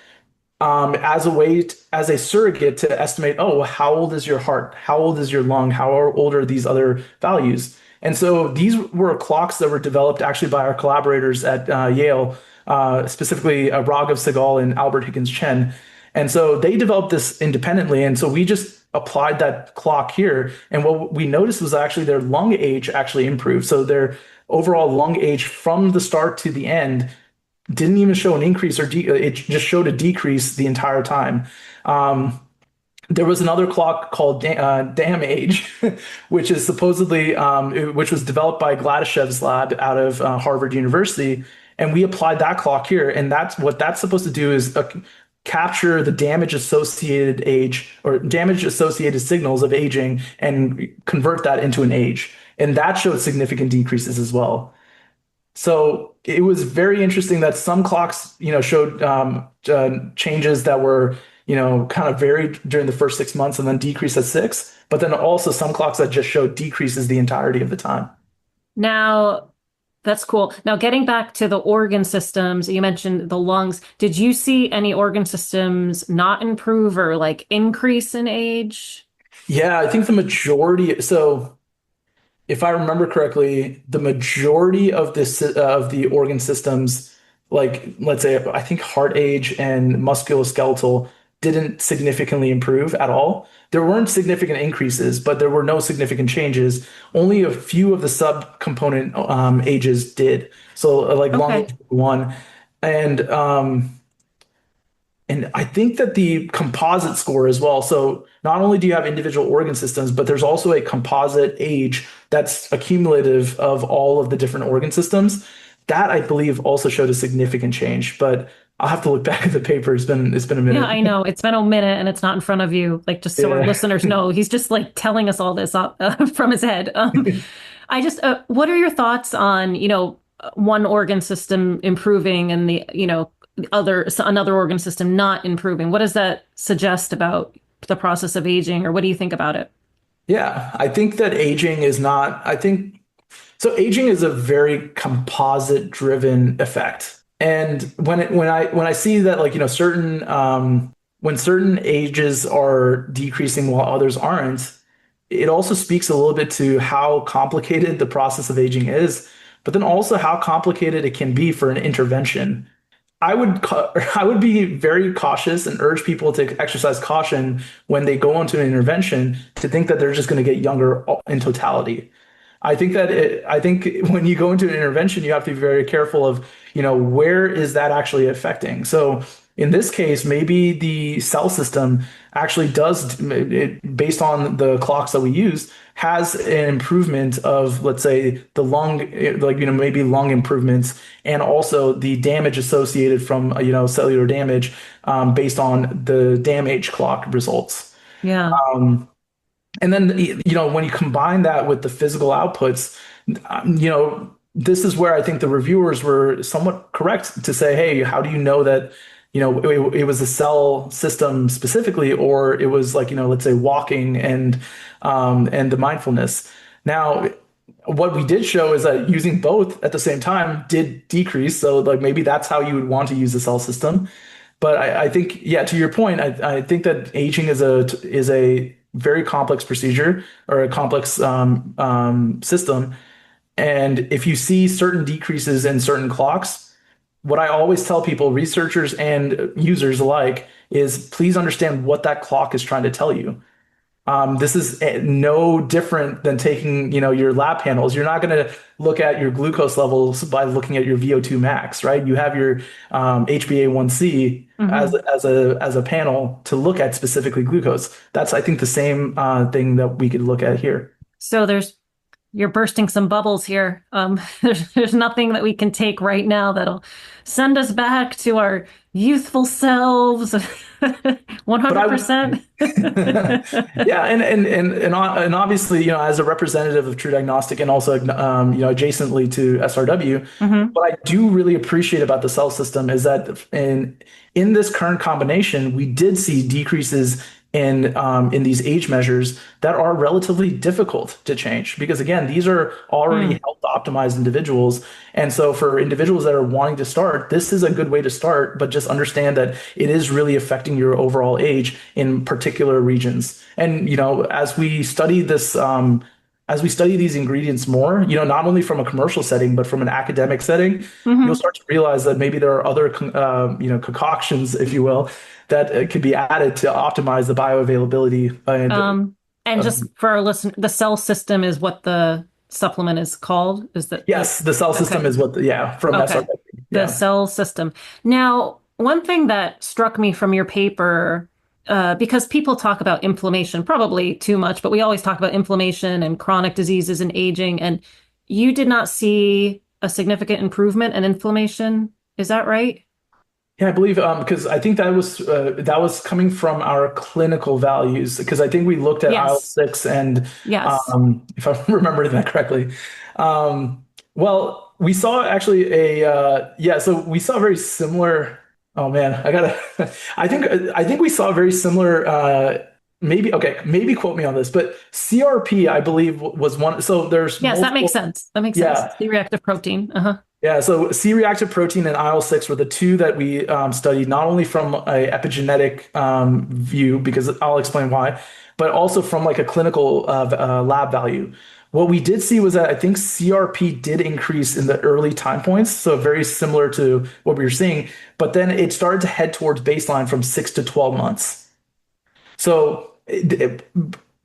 as a way as a surrogate to estimate, oh, how old is your heart, how old is your lung, how old are these other values. And so these were clocks that were developed actually by our collaborators at Yale, specifically Raghav Sehgal and Albert Higgins Chen. And so they developed this independently. And so we just applied that clock here. And what we noticed was actually their lung age actually improved. So their overall lung age from the start to the end didn't even show an increase, or it just showed a decrease the entire time. There was another clock called Dam Age, which is supposedly, which was developed by Gladishev's lab out of Harvard University. And we applied that clock here. And that's what that's supposed to do is capture the damage associated age or damage associated signals of aging and convert that into an age. And that showed significant decreases as well. So it was very interesting that some clocks, showed changes that were, kind of varied during the first 6 months and then decreased at six. But then also some clocks that just showed decreases the entirety of the time. Now, that's cool. Now, getting back to the organ systems, you mentioned the lungs. Did you see any organ systems not improve or like increase in age? Yeah, I think the majority. So if I remember correctly, the majority of the organ systems, like let's say I think heart age and musculoskeletal didn't significantly improve at all. There weren't significant increases, but there were no significant changes. Only a few of the subcomponent ages did. So like lung Okay. age one, and I think that the composite score as well. So not only do you have individual organ systems, but there's also a composite age that's accumulative of all of the different organ systems. That I believe also showed a significant change, but I'll have to look back at the paper. It's been a Yeah, minute. I know. It's been a minute and it's not in front of you. Like, just so our Yeah. listeners know, he's just like telling us all this from his head. What are your thoughts on, one organ system improving and another organ system not improving? What does that suggest about the process of aging, or what do you think about it? Yeah, I think that aging is not, I think so. Aging is a very composite driven effect. And when I see that, like, certain when certain ages are decreasing while others aren't, it also speaks a little bit to how complicated the process of aging is, but then also how complicated it can be for an intervention. I would be very cautious and urge people to exercise caution when they go into an intervention to think that they're just going to get younger in totality. I think when you go into an intervention, you have to be very careful of, where is that actually affecting? So in this case, maybe the cell system actually does, based on the clocks that we use, has an improvement of, let's say, the lung, like, maybe lung improvements, and also the damage associated from, cellular damage, based on the damage clock results. Yeah. And then, when you combine that with the physical outputs, this is where I think the reviewers were somewhat correct to say, hey, how do you know that, it was a cell system specifically, or it was like, let's say walking and the mindfulness. Now, what we did show is that using both at the same time did decrease. So like maybe that's how you would want to use the cell system. But I think, yeah, to your point, I think that aging is a very complex procedure or a complex system. And if you see certain decreases in certain clocks, what I always tell people, researchers and users alike, is please understand what that clock is trying to tell you. This is no different than taking, your lab panels. You're not going to look at your glucose levels by looking at your VO2 max, right? You have your HbA1c Hmm. as a panel to look at specifically glucose. That's, I think, the same thing that we could look at here. So you're bursting some bubbles here. There's nothing that we can take right now that'll send us back to our youthful selves. But I would, 100%. yeah, and obviously, as a representative of TruDiagnostic and also, adjacently to SRW, Hmm. what I do really appreciate about the cell system is that in this current combination, we did see decreases in these age measures that are relatively difficult to change because again, these are already health optimized individuals, and so for individuals that are wanting to start, this is a good way to start. But just understand that it is really affecting your overall age in particular regions. And as we study this. As we study these ingredients more, not only from a commercial setting, but from an academic setting, you'll Hmm. start to realize that maybe there are other, concoctions, if you will, that could be added to optimize the bioavailability Um, and of, just for our listen, the cell system is what the supplement is called. Is that yes, the cell system okay? is yeah, from Okay. SRW. The Yeah. cell system. Now, one thing that struck me from your paper, because people talk about inflammation, probably too much, but we always talk about inflammation and chronic diseases and aging, and you did not see a significant improvement in inflammation. Is that right? Yeah, I believe because I think that was coming from our clinical values because I think we looked at Yes. IL-6 and Yes. if I'm remembering that correctly, well, we saw actually so we saw very similar. Oh man, I gotta. I think we saw very similar. Maybe okay, maybe quote me on this, but CRP I believe was one. So there's Yes, that makes multiple. sense. That makes sense. Yeah, C-reactive protein. Uh-huh. yeah, so C-reactive protein and IL-6 were the two that we studied, not only from a epigenetic view, because I'll explain why, but also from like a clinical lab value. What we did see was that I think CRP did increase in the early time points, so very similar to what we were seeing, but then it started to head towards baseline from 6 to 12 months. So,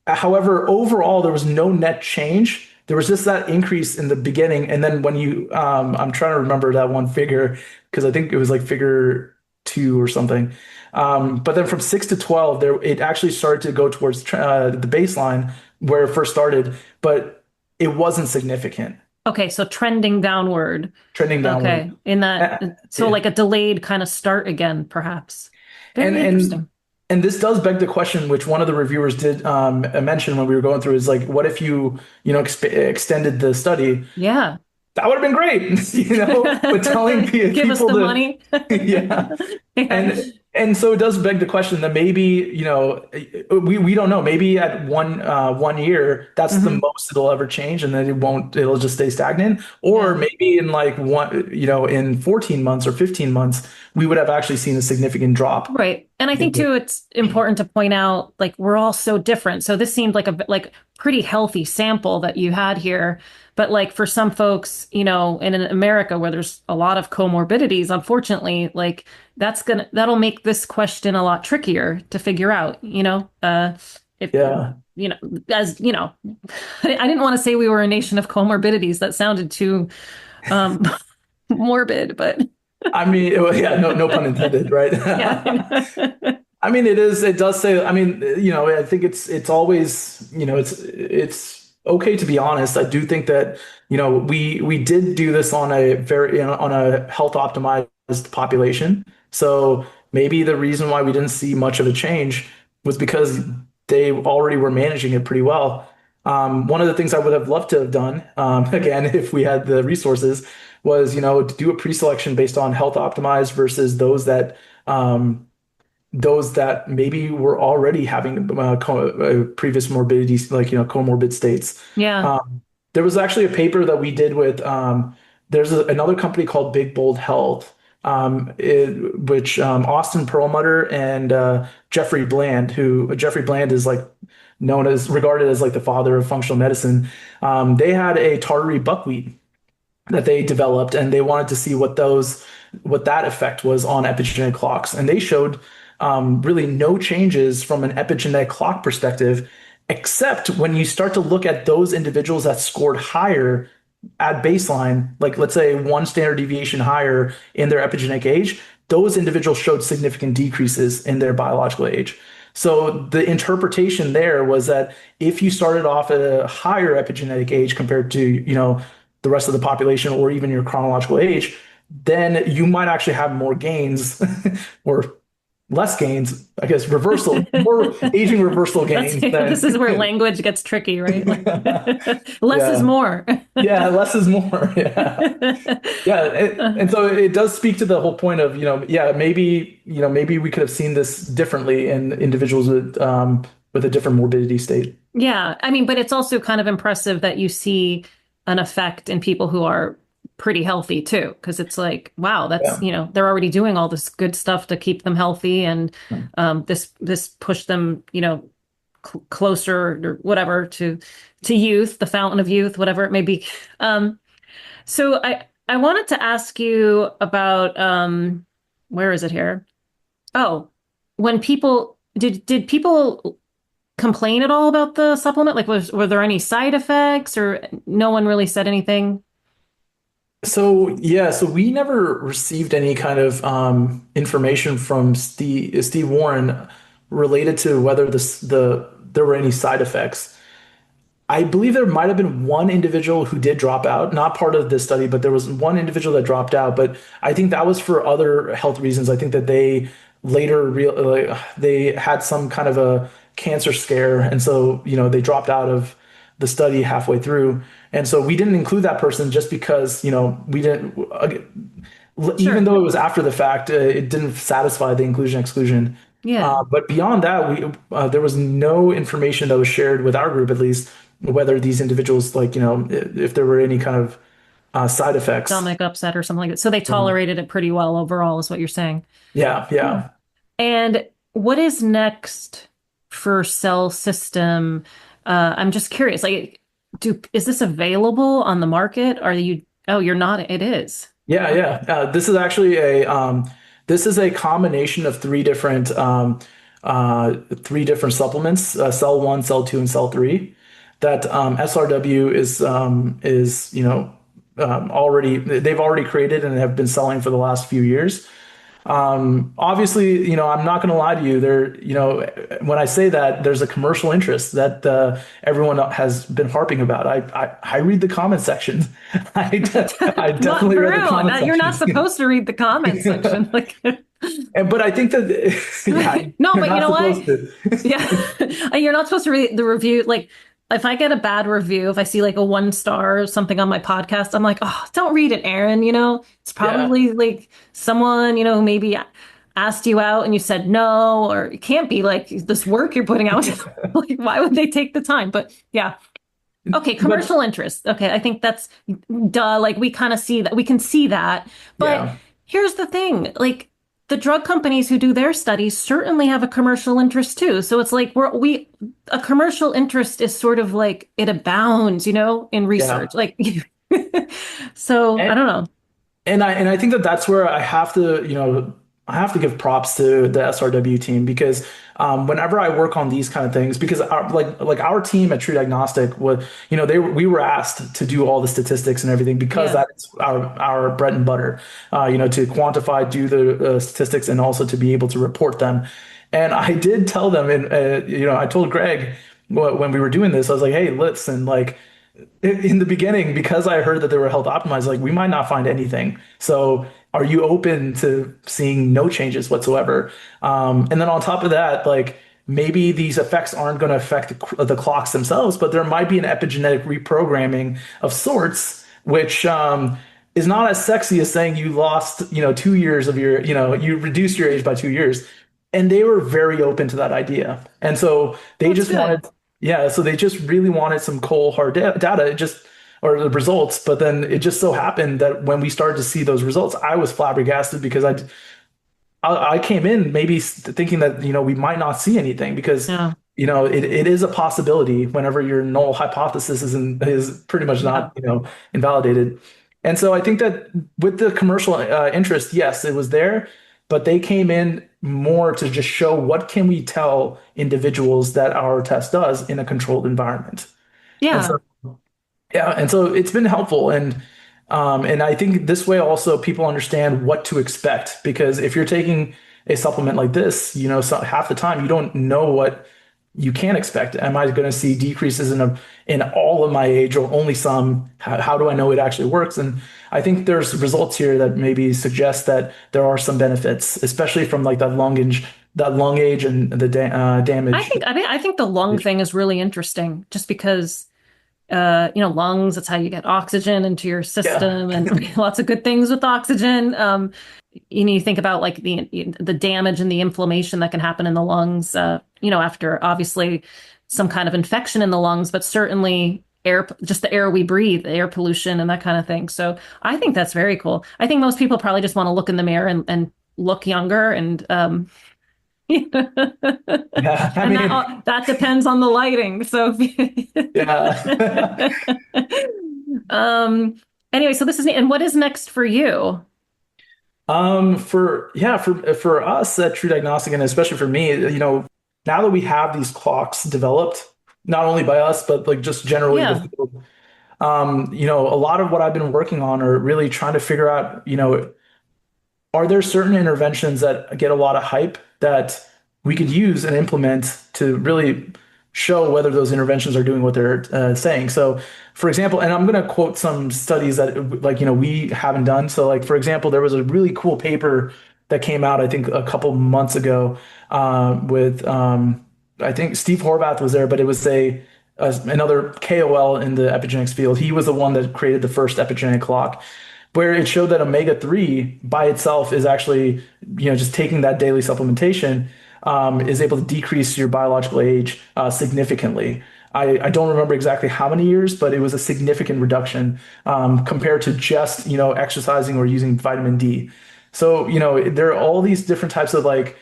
however, overall, there was no net change. There was just that increase in the beginning. And then I'm trying to remember that one figure because I think it was like figure two or something. But then from 6 to 12, it actually started to go towards the baseline where it first started, but it wasn't significant, Okay, so trending downward. trending downward. Okay, in Uh, that, so yeah. like a delayed kind of start again, perhaps. And Very and interesting. and this does beg the question, which one of the reviewers did mention when we were going through, is like, what if extended the study? Yeah. That would have been great, but telling Give us people the to, money. yeah. Yeah. And so it does beg the question that maybe, we don't know. Maybe at 1 year, that's the Hmm. most it'll ever change, and then it'll just stay stagnant. Or Yeah. maybe in like in 14 months or 15 months, we would have actually seen a significant drop. Right. And I think too, it's important to point out, like, we're all so different. So this seemed like a like pretty healthy sample that you had here. But like for some folks, in America where there's a lot of comorbidities, unfortunately, like that'll make this question a lot trickier to figure out, if Yeah. as I didn't want to say we were a nation of comorbidities. That sounded too um morbid, but I mean, yeah, no pun intended, right? yeah. I mean, it does say, I mean, I think it's always, it's okay to be honest. I do think that, we did do this on on a health optimized population. So maybe the reason why we didn't see much of a change was because they already were managing it pretty well. One of the things I would have loved to have done, again, if we had the resources, was, to do a pre-selection based on health optimized versus those that maybe were already having previous morbidities, like, comorbid states. Yeah. There was actually a paper that we did with, another company called Big Bold Health, which Austin Perlmutter and Jeffrey Bland, who Jeffrey Bland is like regarded as like the father of functional medicine. They had a tartary buckwheat that they developed, and they wanted to see what that effect was on epigenetic clocks, and they showed really no changes from an epigenetic clock perspective, except when you start to look at those individuals that scored higher at baseline, like let's say one standard deviation higher in their epigenetic age, those individuals showed significant decreases in their biological age. So the interpretation there was that if you started off at a higher epigenetic age compared to, the rest of the population or even your chronological age, then you might actually have more gains or less gains, I guess, more aging reversal gains This than is where language gets tricky, right? Less is yeah. more. Yeah, less is more. Yeah. Yeah, and so it does speak to the whole point of, yeah, maybe we could have seen this differently in individuals with a different morbidity state. Yeah. I mean, but it's also kind of impressive that you see an effect in people who are pretty healthy too, because it's like, wow, that's, Yeah. they're already doing all this good stuff to keep them healthy. And this pushed them, closer or whatever to youth, the fountain of youth, whatever it may be. So I wanted to ask you about where is it here? Oh, when people did people complain at all about the supplement? Like, were there any side effects, or no one really said anything? So yeah, so we never received any kind of information from Steve Warren related to whether there were any side effects. I believe there might have been one individual who did drop out, not part of this study, but there was one individual that dropped out. But I think that was for other health reasons. I think that they later they had some kind of a cancer scare, and so they dropped out of the study halfway through. And so we didn't include that person just because we didn't. Even Sure. though it was after the fact, it didn't satisfy the inclusion exclusion. Yeah. But beyond that, there was no information that was shared with our group, at least, whether these individuals, like, if there were any kind of side effects. Stomach upset or something like that. So they Mhm. tolerated it pretty well overall, is what you're saying. Yeah, Hmm. yeah. And what is next for Cell System? I'm just curious, like, is this available on the market? Are you, oh, you're not, it is. Yeah, Okay. yeah. This is a combination of three different supplements: Cell One, Cell Two, and Cell Three. That SRW is already they've already created and have been selling for the last few years. Obviously, I'm not going to lie to you. When I say that, there's a commercial interest that everyone has been harping about. I read the comment sections. I Not definitely for read the real. comment You're not sections. supposed to read the comment section. Like, But I think that, yeah, no, you're but you not know what? supposed to. Yeah. You're not supposed to read the review. Like, if I get a bad review, if I see like a 1 star or something on my podcast, I'm like, oh, don't read it, Aaron. It's Yeah. probably like someone, who maybe asked you out and you said no, or it can't be like this work you're putting out. Like, why would they take the time? But yeah. Okay, But commercial interest. Okay, I think that's duh. Like we kind of see that, we can see that. But yeah, here's the thing, like the drug companies who do their studies certainly have a commercial interest too. So it's like a commercial interest is sort of like it abounds, in yeah. research. Like so I And, don't know. and I think that that's where I have to give props to the SRW team because whenever I work on these kind of things, because our team at True Diagnostic was, we were asked to do all the statistics and everything because Yeah. that's our bread and butter, to quantify, do the statistics, and also to be able to report them. And I did tell them, and I told Greg when we were doing this, I was like, hey, listen, like in the beginning, because I heard that they were health optimized, like we might not find anything. So are you open to seeing no changes whatsoever? And then on top of that, like maybe these effects aren't going to affect the clocks themselves, but there might be an epigenetic reprogramming of sorts, which is not as sexy as saying you lost, 2 years of your, you reduced your age by 2 years. And they were very open to that idea. And so they That's just good. wanted, yeah, so they just really wanted some cold hard data. It just or the results, but then it just so happened that when we started to see those results, I was flabbergasted because I came in maybe thinking that we might not see anything because Yeah. it is a possibility whenever your null hypothesis is pretty much Yeah. not invalidated. And so I think that with the commercial interest, yes, it was there, but they came in more to just show what can we tell individuals that our test does in a controlled environment. And Yeah. so yeah, and so it's been helpful, and I think this way also people understand what to expect because if you're taking a supplement like this, half the time you don't know what you can expect. Am I going to see decreases in all of my age or only some? How do I know it actually works? And I think there's results here that maybe suggest that there are some benefits, especially from like that lung age and the damage. I think the lung thing is really interesting just because lungs, that's how you get oxygen into your Yeah, system and lots of good things with oxygen. You think about like the damage and the inflammation that can happen in the lungs, after obviously some kind of infection in the lungs, but certainly just the air we breathe, the air pollution and that kind of thing. So I think that's very cool. I think most people probably just want to look in the mirror and look younger and and yeah. I mean, that depends on the lighting. So yeah. um anyway, so this is and what is next for you? For us at True Diagnostic, and especially for me, now that we have these clocks developed, not only by us, but like just generally the Yeah. field, a lot of what I've been working on are really trying to figure out, are there certain interventions that get a lot of hype that we could use and implement to really show whether those interventions are doing what they're saying. So, for example, and I'm going to quote some studies that we haven't done. So, like for example, there was a really cool paper that came out I think a couple months ago with I think Steve Horvath was there, but it was another KOL in the epigenetics field. He was the one that created the first epigenetic clock, where it showed that omega-3 by itself is actually, just taking that daily supplementation is able to decrease your biological age significantly. I don't remember exactly how many years, but it was a significant reduction compared to just, exercising or using vitamin D. So, there are all these different types of like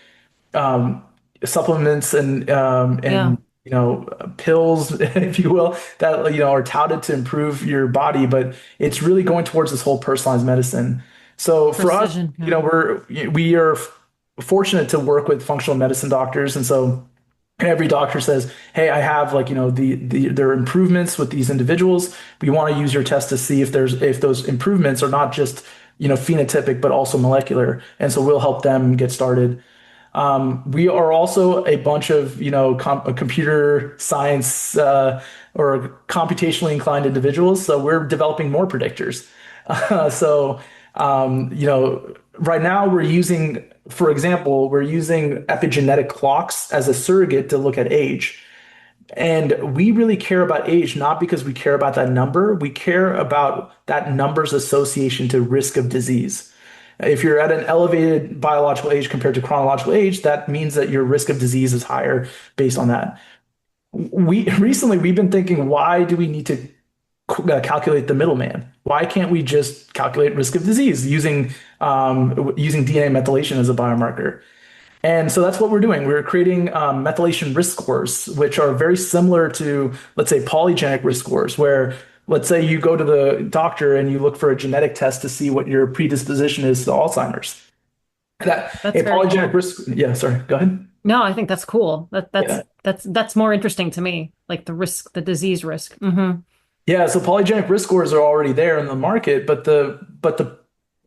supplements Yeah. and pills, if you will, that are touted to improve your body, but it's really going towards this whole personalized medicine. So for us, Precision. Yeah. we are fortunate to work with functional medicine doctors, and so every doctor says, "Hey, I have there are improvements with these individuals. We want to use your test to see if those improvements are not just phenotypic but also molecular, and so we'll help them get started." We are also a bunch of, computer science or computationally inclined individuals. So we're developing more predictors. So, right now for example, we're using epigenetic clocks as a surrogate to look at age. And we really care about age, not because we care about that number. We care about that number's association to risk of disease. If you're at an elevated biological age compared to chronological age, that means that your risk of disease is higher based on that. We've been thinking, why do we need to calculate the middleman? Why can't we just calculate risk of disease using DNA methylation as a biomarker? And so that's what we're doing. We're creating methylation risk scores, which are very similar to, let's say, polygenic risk scores, where let's say you go to the doctor and you look for a genetic test to see what your predisposition is to Alzheimer's. That That's a very polygenic cool. risk. Yeah, sorry. Go ahead. No, I think that's cool. Yeah. That's more interesting to me, like the risk, the disease risk. Yeah, so polygenic risk scores are already there in the market, but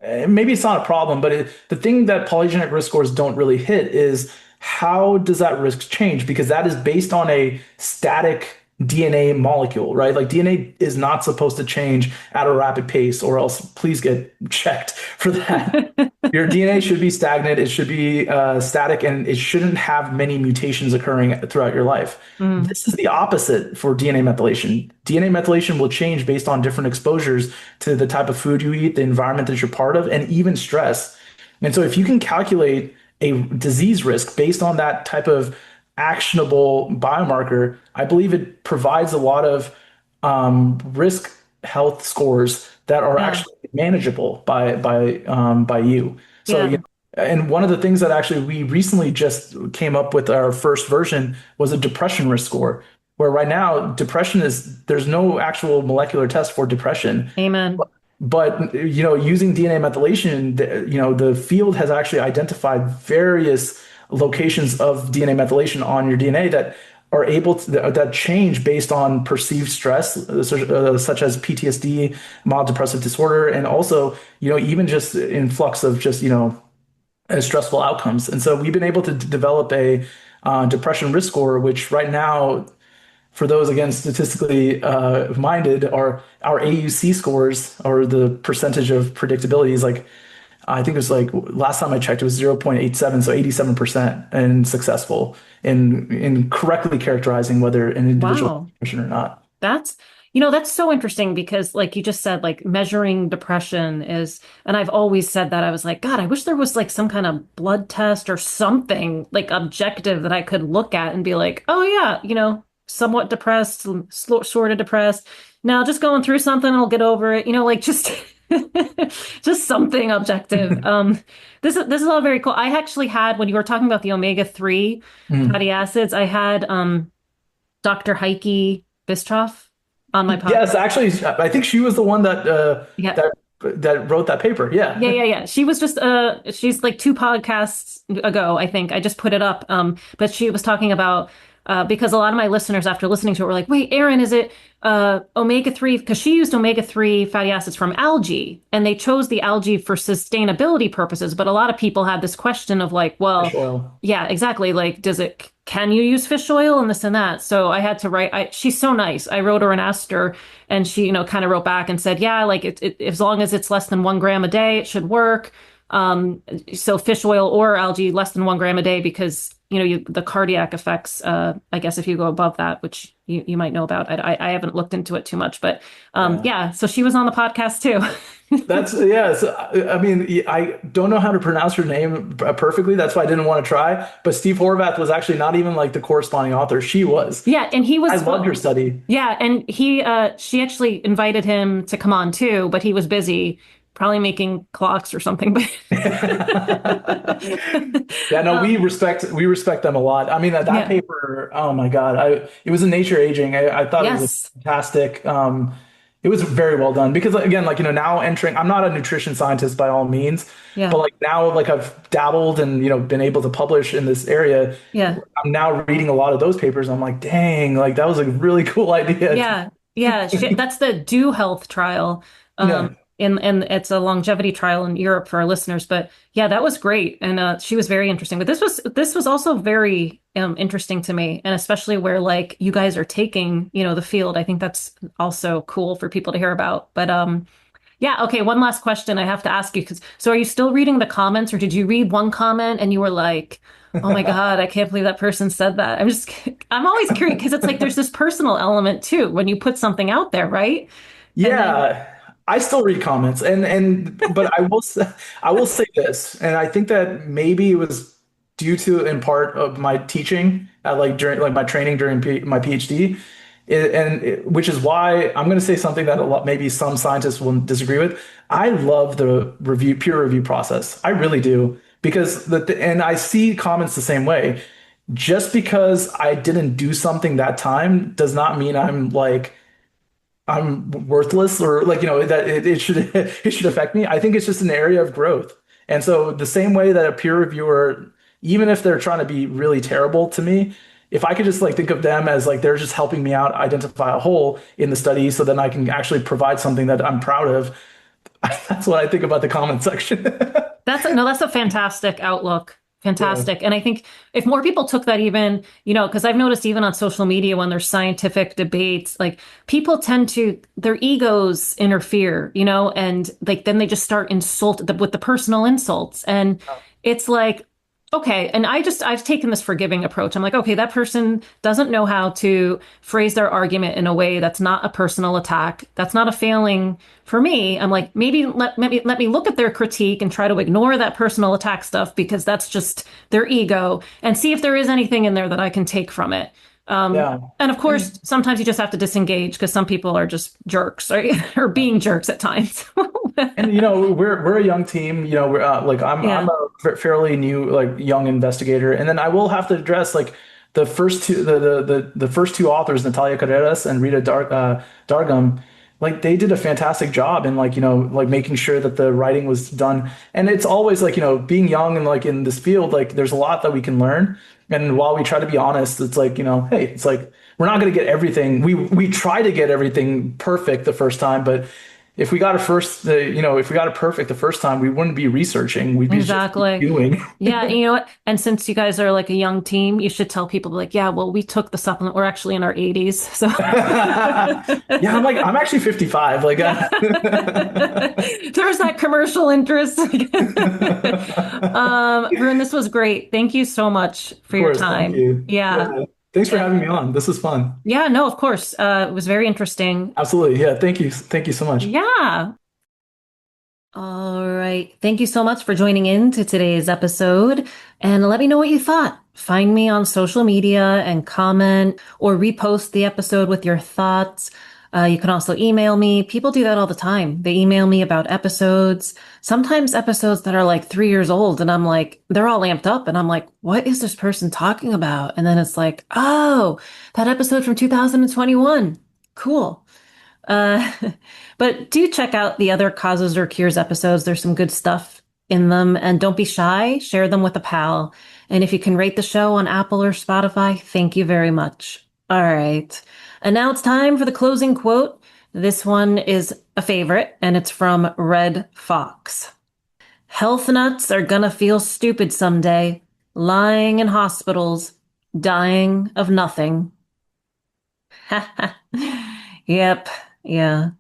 maybe it's not a problem, but the thing that polygenic risk scores don't really hit is how does that risk change? Because that is based on a static DNA molecule, right? Like DNA is not supposed to change at a rapid pace, or else please get checked for that. Your DNA should be stagnant, it should be static, and it shouldn't have many mutations occurring throughout your life. Mm. This is the opposite for DNA methylation. DNA methylation will change based on different exposures to the type of food you eat, the environment that you're part of, and even stress. And so if you can calculate a disease risk based on that type of actionable biomarker, I believe it provides a lot of risk health scores that are Yeah. actually manageable by you. So, Yeah. and one of the things that actually we recently just came up with our first version was a depression risk score, where right now there's no actual molecular test for depression. Amen. But using DNA methylation, the field has actually identified various locations of DNA methylation on your DNA that are able to that change based on perceived stress, such as PTSD, mild depressive disorder, and also even just influx of just stressful outcomes. And so we've been able to develop a depression risk score, which right now, for those again statistically minded, are our AUC scores, or the percentage of predictability is like, I think it was like last time I checked, it was 0.87, so 87% and successful in correctly characterizing whether an individual has Wow. depression or not. That's, that's so interesting because like you just said, like measuring depression is, and I've always said that I was like, God, I wish there was like some kind of blood test or something like objective that I could look at and be like, oh yeah, somewhat depressed, sort of depressed. Now just going through something, I'll get over it, like just just something objective. This is all very cool. I actually had, when you were talking about the omega-3 Mm. fatty acids, I had Dr. Heike Bischoff on my Yes, podcast. actually, I think she was the one Yeah. that wrote that paper. Yeah. Yeah. She was just she's like two podcasts ago, I think. I just put it up. But she was talking about because a lot of my listeners after listening to it were like, "Wait, Erin, is it omega-3?" Because she used omega-3 fatty acids from algae, and they chose the algae for sustainability purposes, but a lot of people had this question of like, Fish well, oil. yeah, exactly. Like, can you use fish oil and this and that? So I had to write, she's so nice. I wrote her and asked her, and she, kind of wrote back and said, yeah, like as long as it's less than 1 gram a day, it should work. So fish oil or algae less than 1 gram a day, because the cardiac effects, I guess if you go above that, which you might know about. I haven't looked into it too much, but yeah, so she was on the podcast too. That's yes. I mean, I don't know how to pronounce her name perfectly. That's why I didn't want to try. But Steve Horvath was actually not even like the corresponding author. She was. Yeah, and he was. I loved her study. Yeah, and she actually invited him to come on too, but he was busy, probably making clocks or something. But yeah, no, we respect them a lot. I mean, that paper. Oh my God, it was in Nature Aging. I thought it was fantastic. It was very well done because again, like, now entering, I'm not a nutrition scientist by all means, but like now, like I've dabbled and, been able to publish in this area. Yeah. I'm now reading a lot of those papers. I'm like, dang, like that was a really cool idea. Yeah. Yeah. That's the Do Health trial. Yeah. And it's a longevity trial in Europe for our listeners, but yeah, that was great, and she was very interesting. But this was also very interesting to me, and especially where like you guys are taking the field. I think that's also cool for people to hear about. But yeah, okay. One last question I have to ask you, so are you still reading the comments, or did you read one comment and you were like, oh my God, I can't believe that person said that? I'm always curious because it's like there's this personal element too when you put something out there, right? Yeah. I still read comments but I will say this, and I think that maybe it was due to in part of my teaching at like during like my training during my PhD, which is why I'm going to say something that maybe some scientists will disagree with. I love the peer review process. I really do because and I see comments the same way. Just because I didn't do something that time does not mean I'm worthless or like, that it should it should affect me. I think it's just an area of growth. And so the same way that a peer reviewer, even if they're trying to be really terrible to me, if I could just like think of them as like they're just helping me out identify a hole in the study so then I can actually provide something that I'm proud of. That's what I think about the comment section. That's a fantastic outlook. Fantastic. And I think if more people took that, even, because I've noticed even on social media when there's scientific debates, like people tend to, their egos interfere, and like then they just start with the personal insults. And it's like, okay. And I've taken this forgiving approach. I'm like, okay, that person doesn't know how to phrase their argument in a way that's not a personal attack. That's not a failing for me. I'm like, maybe let me look at their critique and try to ignore that personal attack stuff because that's just their ego, and see if there is anything in there that I can take from it. And of course, sometimes you just have to disengage because some people are just jerks, right? Or being jerks at times. And we're a young team. We're like I'm a fairly new like young investigator, and then I will have to address like the first two the first two authors, Natalia Carreras and Rita Dargum. Like they did a fantastic job in like like making sure that the writing was done. And it's always like being young and like in this field, like there's a lot that we can learn. And while we try to be honest, it's like hey, it's like we're not going to get everything. We try to get everything perfect the first time, but if we got it perfect the first time, we wouldn't be researching. We'd be exactly just doing. Yeah, and you know what? And since you guys are like a young team, you should tell people like, yeah, well, we took the supplement. We're actually in our 80s. So yeah, I'm actually 55. Like there's that commercial interest. Varun, this was great. Thank you so much for your time. Thank you. Yeah. Thanks for having me on. This was fun. Yeah, no, of course. It was very interesting. Absolutely. Yeah. Thank you. Thank you so much. Yeah. All right. Thank you so much for joining in to today's episode. And let me know what you thought. Find me on social media and comment or repost the episode with your thoughts. You can also email me. People do that all the time. They email me about episodes, sometimes episodes that are like 3 years old. And I'm like, they're all amped up. And I'm like, what is this person talking about? And then it's like, oh, that episode from 2021. Cool. But do check out the other Causes or Cures episodes. There's some good stuff in them. And don't be shy. Share them with a pal. And if you can rate the show on Apple or Spotify, thank you very much. All right. And now it's time for the closing quote. This one is a favorite, and it's from Red Fox. Health nuts are gonna feel stupid someday, lying in hospitals, dying of nothing. Yep. Yeah.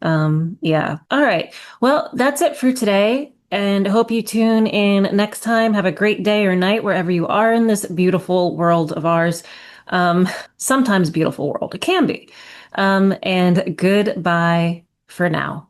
Yeah. All right. Well, that's it for today. And hope you tune in next time. Have a great day or night wherever you are in this beautiful world of ours. Um, Sometimes beautiful world. It can be. And goodbye for now.